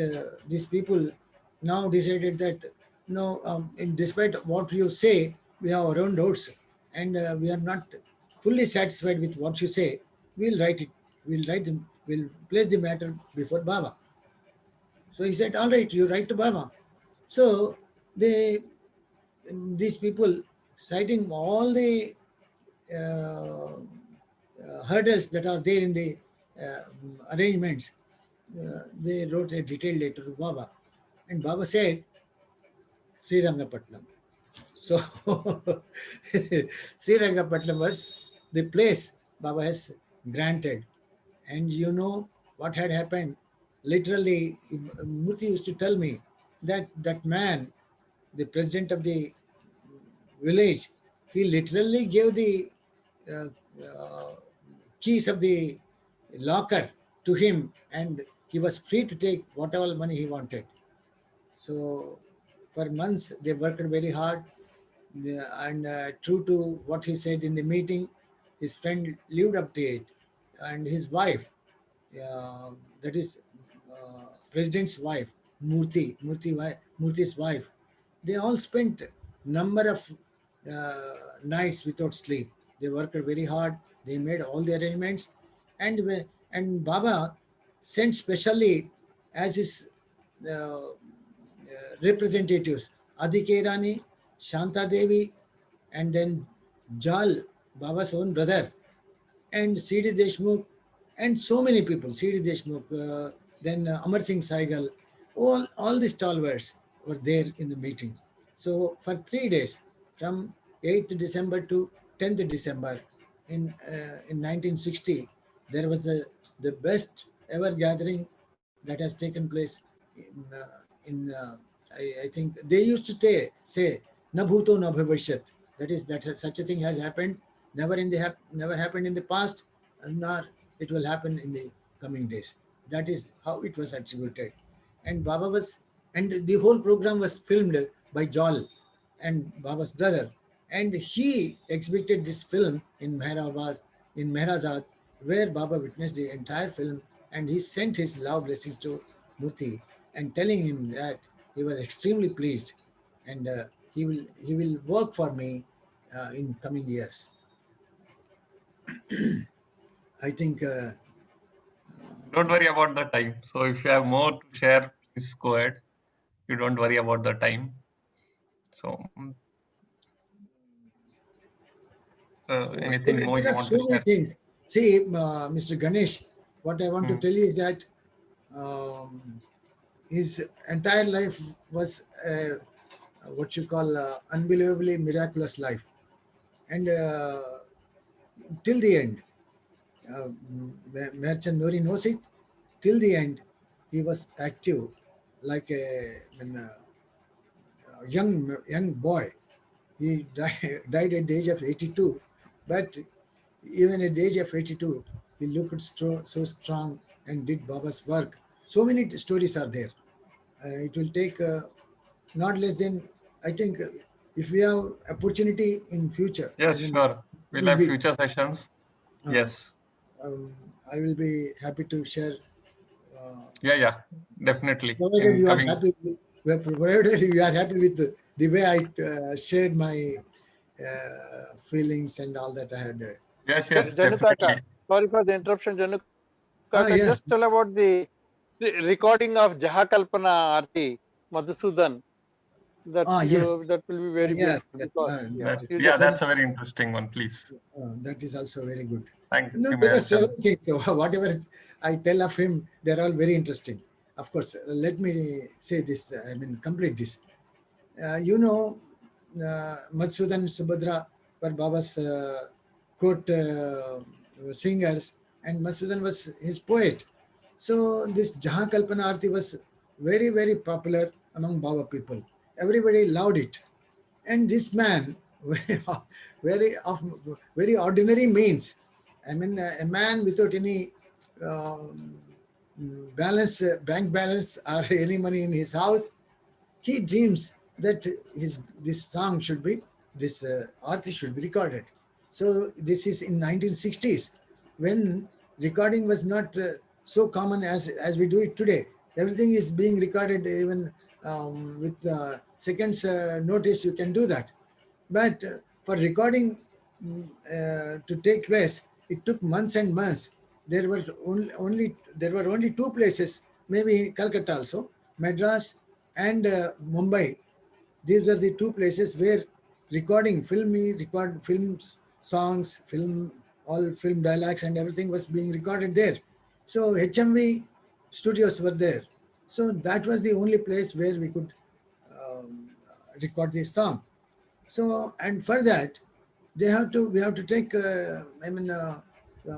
Speaker 1: these people now decided that, no, despite what you say, we have our own doubts and we are not fully satisfied with what you say. We'll write it. We'll place the matter before Baba. So he said, all right, you write to Baba. So these people, citing all the hurdles that are there in the arrangements, they wrote a detailed letter to Baba. And Baba said, Srirangapatnam. So Srirangapatnam was the place Baba has granted. And you know what had happened? Literally, Murthy used to tell me that that man, the president of the village, he literally gave the keys of the locker to him and he was free to take whatever money he wanted. So for months, they worked very hard and true to what he said in the meeting, his friend lived up to it, and his wife, that is president's wife, Murthy's wife, they all spent number of nights without sleep. They worked very hard. They made all the arrangements, and Baba sent specially as his representatives Adike Rani, Shanta Devi, and then Jal, Baba's own brother, and C.D. Deshmukh, and so many people, C.D. Deshmukh, then Amar Singh Saigal, all the stalwarts were there in the meeting. So for 3 days, from 8th December to 10th December in 1960, there was the best ever gathering that has taken place I think they used to say na bhuto na bhavishyat. That is, such a thing has happened, never happened in the past, nor it will happen in the coming days. That is how it was attributed. And the whole program was filmed by Jal and Baba's brother. And he exhibited this film in Mehrazad, where Baba witnessed the entire film, and he sent his love blessings to Murthy and telling him that he was extremely pleased, and he will work for me in coming years. I think.
Speaker 2: Don't worry about the time. So if you have more to share, please go ahead. You don't worry about the time. So, anything more you
Speaker 1: There are
Speaker 2: want
Speaker 1: so
Speaker 2: to
Speaker 1: many
Speaker 2: share?
Speaker 1: things. See, Mr. Ganesh, what I want to tell you is that his entire life was what you call unbelievably miraculous life, and till the end, Merchant Nori knows it. Till the end, he was active, like a young boy. He died at the age of 82, but even at the age of 82, he looked so strong and did Baba's work. So many stories are there. It will take not less than, I think, if we have opportunity in future.
Speaker 2: Yes, sure. We'll have future sessions. Yes.
Speaker 1: I will be happy to share.
Speaker 2: Yeah, definitely.
Speaker 1: Provided you are happy. Provided you are happy with the way I shared my feelings and all that I had.
Speaker 2: Yes,
Speaker 3: Janukaka,
Speaker 2: definitely.
Speaker 3: sorry for the interruption, Janukaka.
Speaker 1: Yeah.
Speaker 3: Just tell about the recording of Jahakalpana Arti, Madhusudan.
Speaker 1: Yes.
Speaker 3: That will be very beautiful.
Speaker 2: That's a very interesting one, please.
Speaker 1: That is also very good.
Speaker 2: Thank you.
Speaker 1: No, there are several things. So whatever I tell of him, they're all very interesting. Of course, let me say this, complete this. Madhusudan Subhadra were Baba's court singers, and Madhusudan was his poet. So this Jahan Kalpana Arti was very, very popular among Baba people. Everybody loved it. And this man, very ordinary means, a man without any bank balance or any money in his house, he dreams that this arti should be recorded. So this is in 1960s, when recording was not so common as we do it today. Everything is being recorded, even with seconds notice you can do that. But for recording to take place, it took months and months. There were only 2 places, maybe Calcutta also, Madras and Mumbai. These are the 2 places where film songs, all film dialogues and everything was being recorded there. So HMV studios were there. So that was the only place where we could record the song. So, and for that, we have to take,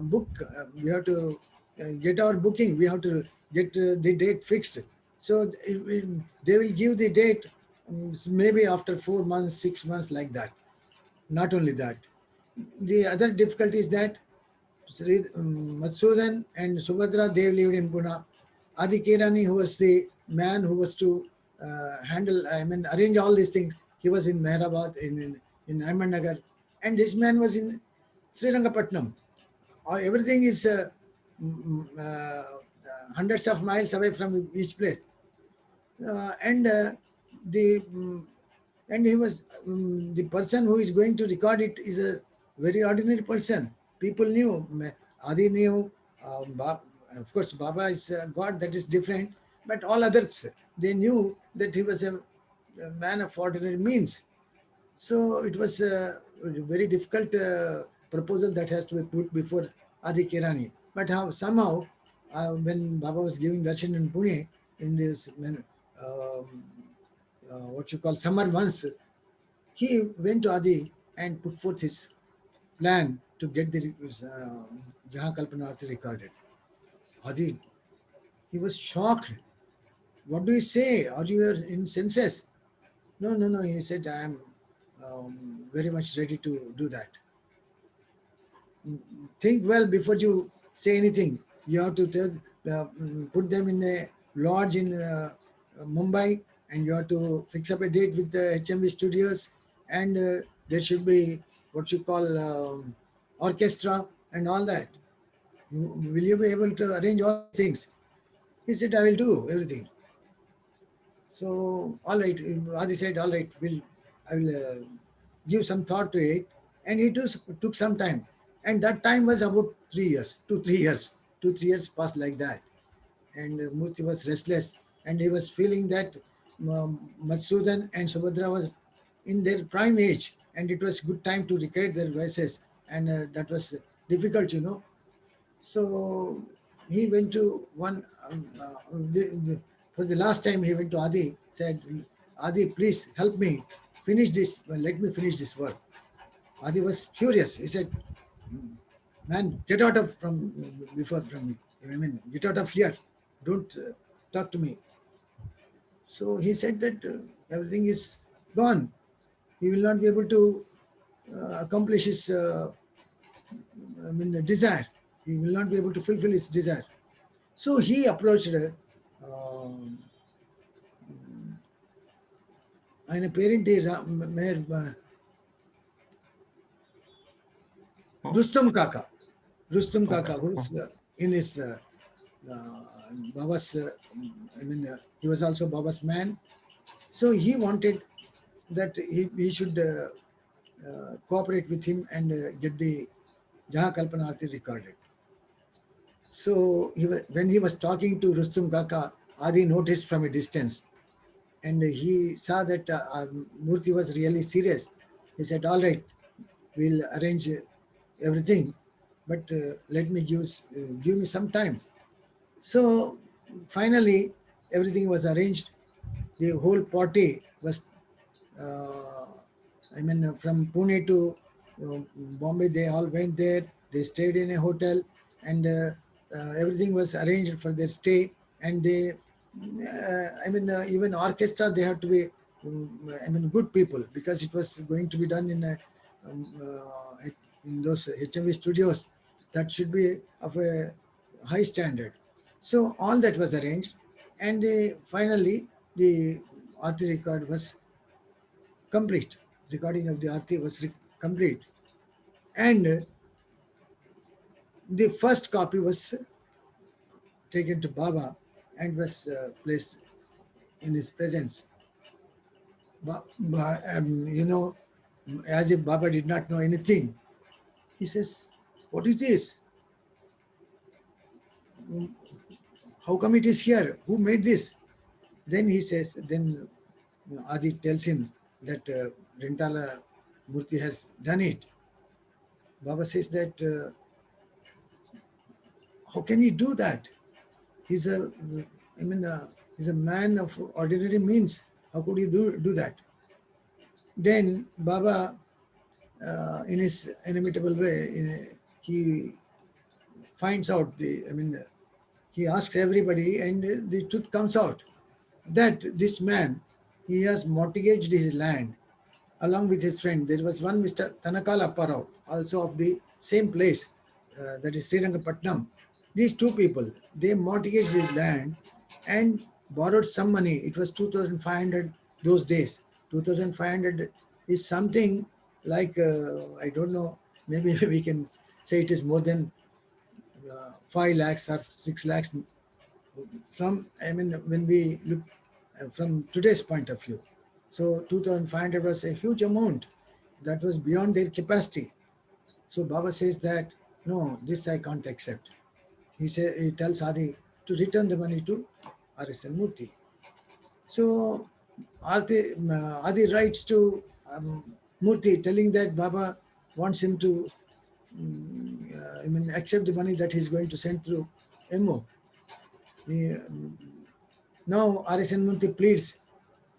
Speaker 1: book. We have to get our booking. We have to get the date fixed. So they will give the date maybe after 4 months, 6 months, like that. Not only that, the other difficulty is that Madhusudan and Subhadra, they lived in Pune. Adi Kirani, who was the man who was to arrange all these things, he was in Mehrabad, in Ahmednagar, and this man was in Srirangapatnam. Everything is hundreds of miles away from each place. And the and he was the person who is going to record it is a very ordinary person. People knew, Adi knew, of course Baba is God, that is different, but all others, they knew that he was a man of ordinary means. So it was a very difficult proposal that has to be put before Adi Kirani. But somehow, when Baba was giving darshan in Pune, in this what you call summer months, he went to Adi and put forth his plan to get the Jahan Kalpana Arti recorded. Adi, he was shocked. What do you say? Are you in senses? No, no, no. He said, I am very much ready to do that. Think well before you say anything. You have to put them in a lodge in Mumbai, and you have to fix up a date with the HMV studios, and there should be what you call orchestra and all that. Will you be able to arrange all things? He said, I will do everything. So, all right, Adi said, all right, I will give some thought to it. And it took some time. And that time was about 3 years, 2-3 years. 2-3 years passed like that. And Murthy was restless. And he was feeling that Madhusudan and Subhadra was in their prime age. And it was good time to recreate their voices. And that was difficult, you know. So he went to one, for the last time he went to Adi, said, Adi, please help me finish this, let me finish this work. Adi was furious. He said, man, get out of from me. I mean, get out of here. Don't talk to me. So he said that everything is gone. He will not be able to accomplish his desire. He will not be able to fulfill his desire. So he approached ఆయన పేరేంటి mayor Rustam Kaka, who is in his Baba's, he was also Baba's man. So he wanted that he should cooperate with him and get the Jahan Kalpana Arti recorded. So when he was talking to Rustam Kaka, Adi noticed from a distance, and he saw that Murthy was really serious. He said, all right, we'll arrange everything, but let me give me some time. So finally, everything was arranged. The whole party was, from Pune to Bombay, they all went there. They stayed in a hotel, and everything was arranged for their stay. And they, even orchestra, they have to be, good people, because it was going to be done in those HMV studios that should be of a high standard. So all that was arranged, and finally the Arti record was complete. Recording of the Arti was complete, and the first copy was taken to Baba and was placed in his presence. As if Baba did not know anything. He says, what is this? How come it is here? Who made this? Then he says, Adi tells him that Rintala Murthy has done it. Baba says that, how can he do that? He's a man of ordinary means. How could he do that? Then Baba, in his inimitable way, he finds out he asks everybody, and the truth comes out that this man, he has mortgaged his land along with his friend. There was one Mr. Tanakala Apparao, also of the same place, that is Srirangapatnam. These two people, they mortgaged his land and borrowed some money. It was 2,500 those days. 2,500 is something like, I don't know, maybe we can say it is more than 5 lakhs or 6 lakhs from, I mean, when we look from today's point of view. So 2,500 was a huge amount that was beyond their capacity. So Baba says that, no, this I can't accept. He tells Adi to return the money to RSN Murthy. So Adi writes to Murthy telling that Baba wants him to accept the money that he's going to send through MO. Now RSN Murthy pleads,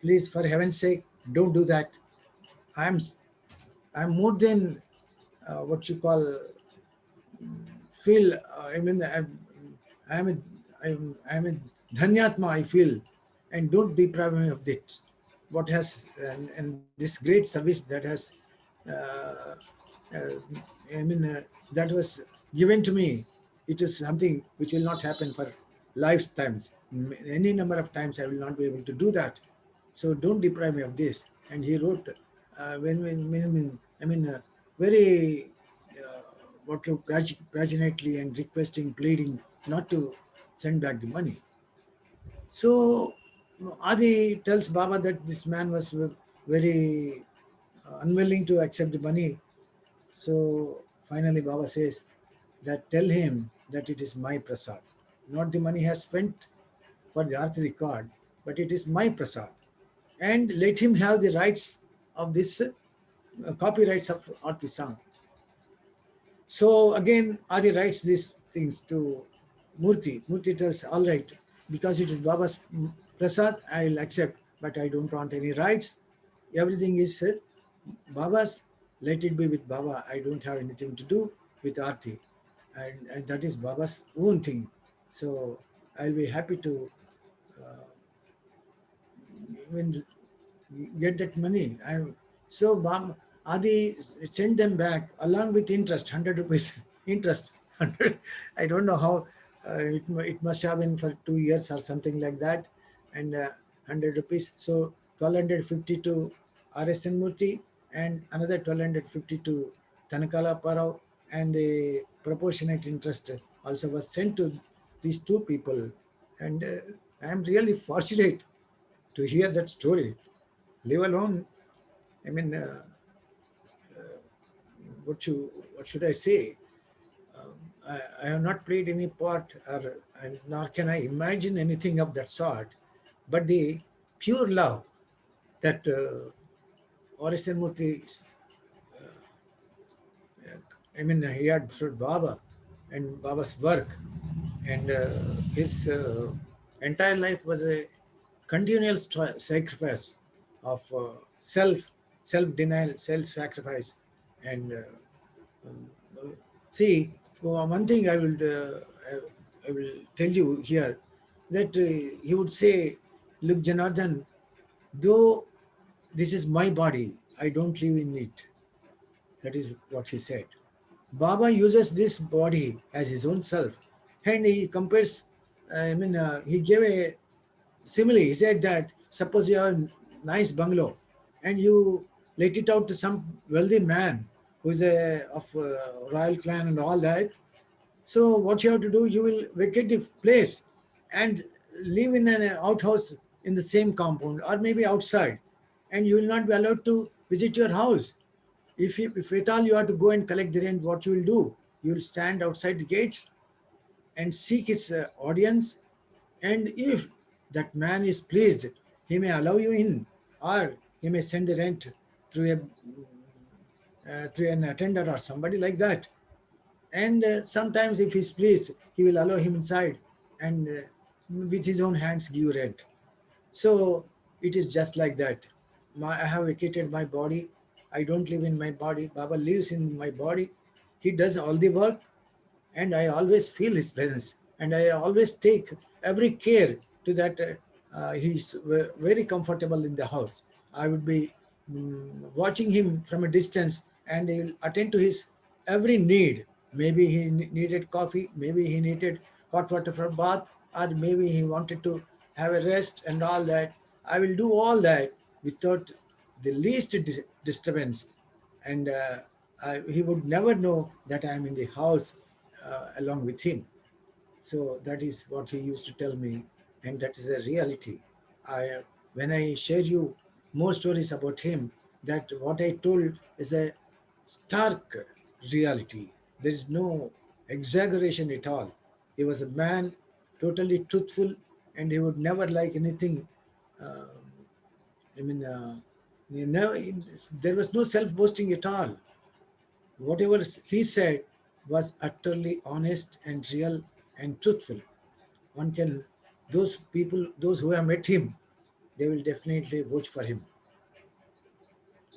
Speaker 1: please, for heaven's sake, don't do that. I'm more than what you call feel. I'm a dhanyatma, I feel, and don't deprive me of this. What has and this great service that has that was given to me. It is something which will not happen for lifetimes. Any number of times I will not be able to do that. So don't deprive me of this. And he wrote very passionately and requesting, pleading not to send back the money. So Adi tells Baba that this man was very unwilling to accept the money. So finally Baba says that tell him that it is my prasad. Not the money has spent for the Aarti record, but it is my prasad. And let him have the rights of this copyrights of Aarti song. So again, Adi writes these things to Murthy. Murthy tells, all right, because it is Baba's prasad, I will accept, but I don't want any rights. Everything is Baba's, let it be with Baba. I don't have anything to do with Aarti. And that is Baba's own thing. So I'll be happy to get that money. So Adi sent them back along with interest, 100 rupees interest. 100, I don't know how, it must have been for 2 years or something like that, and 100 rupees. So 1250 to RSN Murthy and another 1250 to Tanakala Parao, and the proportionate interest also was sent to these two people. And I am really fortunate to hear that story, leave alone, I mean, what should I say? I have not played any part, nor can I imagine anything of that sort. But the pure love that RSN Murthy, he had for Baba and Baba's work, and his entire life was a continual sacrifice of self-denial, self-sacrifice. And see, one thing I will tell you here, that he would say, look, Janardhan, though this is my body, I don't live in it. That is what he said. Baba uses this body as his own self, and he compares, he gave a simile. He said that suppose you have a nice bungalow and you let it out to some wealthy man who is of royal clan and all that. So what you have to do, you will vacate the place and live in an outhouse in the same compound or maybe outside, and you will not be allowed to visit your house. If at all you have to go and collect the rent, what you will do? You will stand outside the gates and seek his audience, and if that man is pleased, he may allow you in, or he may send the rent through an attendant or somebody like that. And sometimes if he's pleased, he will allow him inside and with his own hands give rent. So it is just like that. I have vacated my body. I don't live in my body. Baba lives in my body. He does all the work, and I always feel his presence. And I always take every care to that he's very comfortable in the house. I would be watching him from a distance, and he will attend to his every need. Maybe he needed coffee, maybe he needed hot water for bath, or maybe he wanted to have a rest and all that. I will do all that without the least disturbance. And he would never know that I am in the house along with him. So that is what he used to tell me, and that is a reality. When I share you more stories about him, that what I told is a stark reality. There is no exaggeration at all. He was a man, totally truthful, and he would never like anything. I mean, there was no self-boasting at all. Whatever he said was utterly honest and real and truthful. One can, those people, those who have met him, they will definitely vote for him.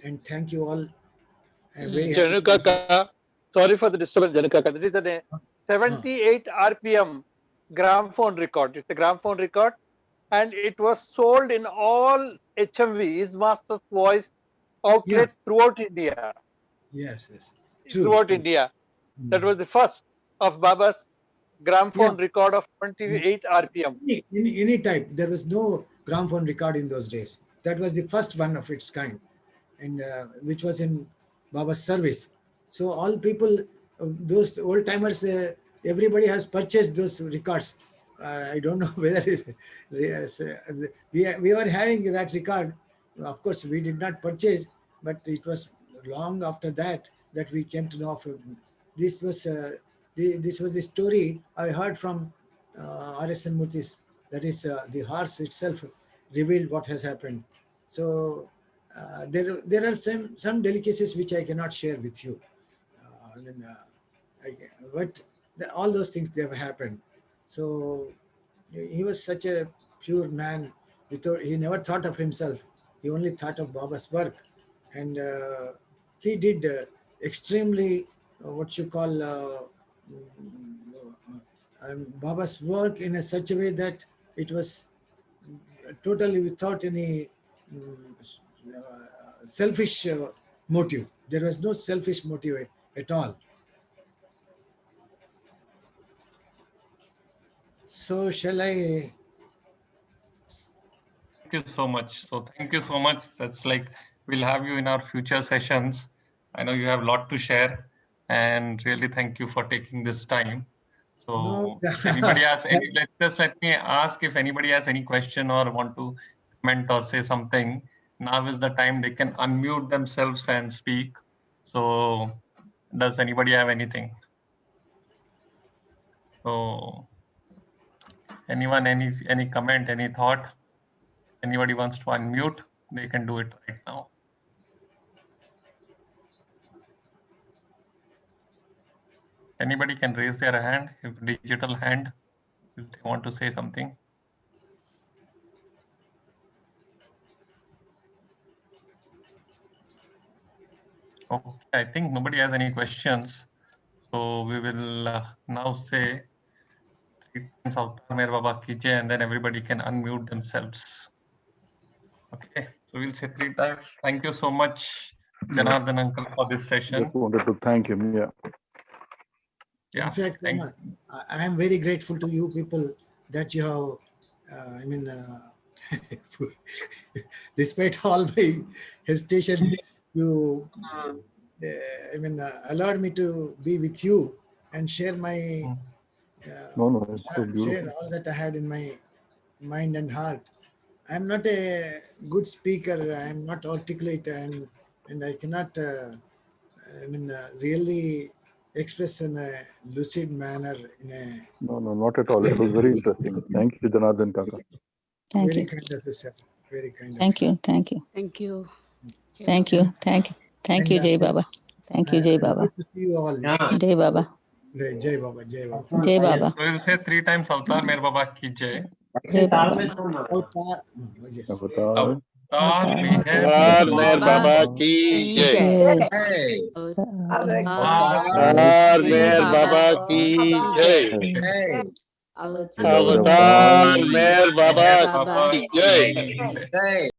Speaker 1: And thank you all. I'm very happy.
Speaker 3: Janukaka, sorry for the disturbance, Janukaka. That is a 78 RPM gramophone record. It's a gramophone record, and it was sold in all HMV, His Master's Voice outlets throughout India.
Speaker 1: Yes, yes.
Speaker 3: Throughout India. That was the first of Baba's gramophone record of 28 RPM.
Speaker 1: Any type. There was no gramophone record in those days. That was the first one of its kind, and which was in Baba's service. So all people, those old timers, everybody has purchased those records. I don't know whether yes, we were having that record. Of course, we did not purchase, but it was long after that that we came to know of this was this was the story I heard from R.S.N. Murthy's. That is, the horse itself revealed what has happened. So there are some delicacies which I cannot share with you. But all those things, they have happened. So he was such a pure man. He never thought of himself. He only thought of Baba's work. And he did extremely what you call Baba's work in such a way that it was totally without any selfish motive. There was no selfish motive at all. So shall I?
Speaker 2: Thank you so much. So thank you so much. That's like, we'll have you in our future sessions. I know you have a lot to share, and really thank you for taking this time. So if anybody has any, let me ask if anybody has any question or want to comment or say something. Now is the time they can unmute themselves and speak. So does anybody have anything? So anyone, any comment, any thought? Anybody wants to unmute, they can do it right now. Anybody can raise their hand, if digital hand, if they want to say something. Okay, I think nobody has any questions. So we will now say 3 times Avatar Meher Baba Ki Jai, and then everybody can unmute themselves. Okay, so we'll say 3 times. Thank you so much, Janardhan uncle, for this session.
Speaker 5: Just wanted to thank him. Yeah.
Speaker 1: In fact, I am very grateful to you people that you have, despite all my hesitation, you, allowed me to be with you and share my,
Speaker 5: No, it's so beautiful.
Speaker 1: share all that I had in my mind and heart. I'm not a good speaker. I'm not articulate, and I cannot, really express in a lucid manner.
Speaker 5: No, not at all. It was very interesting. Thank you, Janardhan Kaka.
Speaker 1: Very kind of you, sir. Very kind of
Speaker 6: Thank you.
Speaker 7: Thank you.
Speaker 1: And,
Speaker 6: Jai Baba. Thank you, Jai Baba.
Speaker 1: Good to see you all.
Speaker 6: Jai Baba.
Speaker 1: Jai Baba. Jai Baba.
Speaker 6: Jai Baba.
Speaker 2: So we'll say 3 times Avatar Meher Baba Ki Jai.
Speaker 6: Jai Baba.
Speaker 1: Avatar. Yes.
Speaker 5: Avatar.
Speaker 2: Avatar
Speaker 3: Meher Baba Ki Jai. Avatar Meher Baba Ki Jai. Avatar Meher Baba Ki Jai.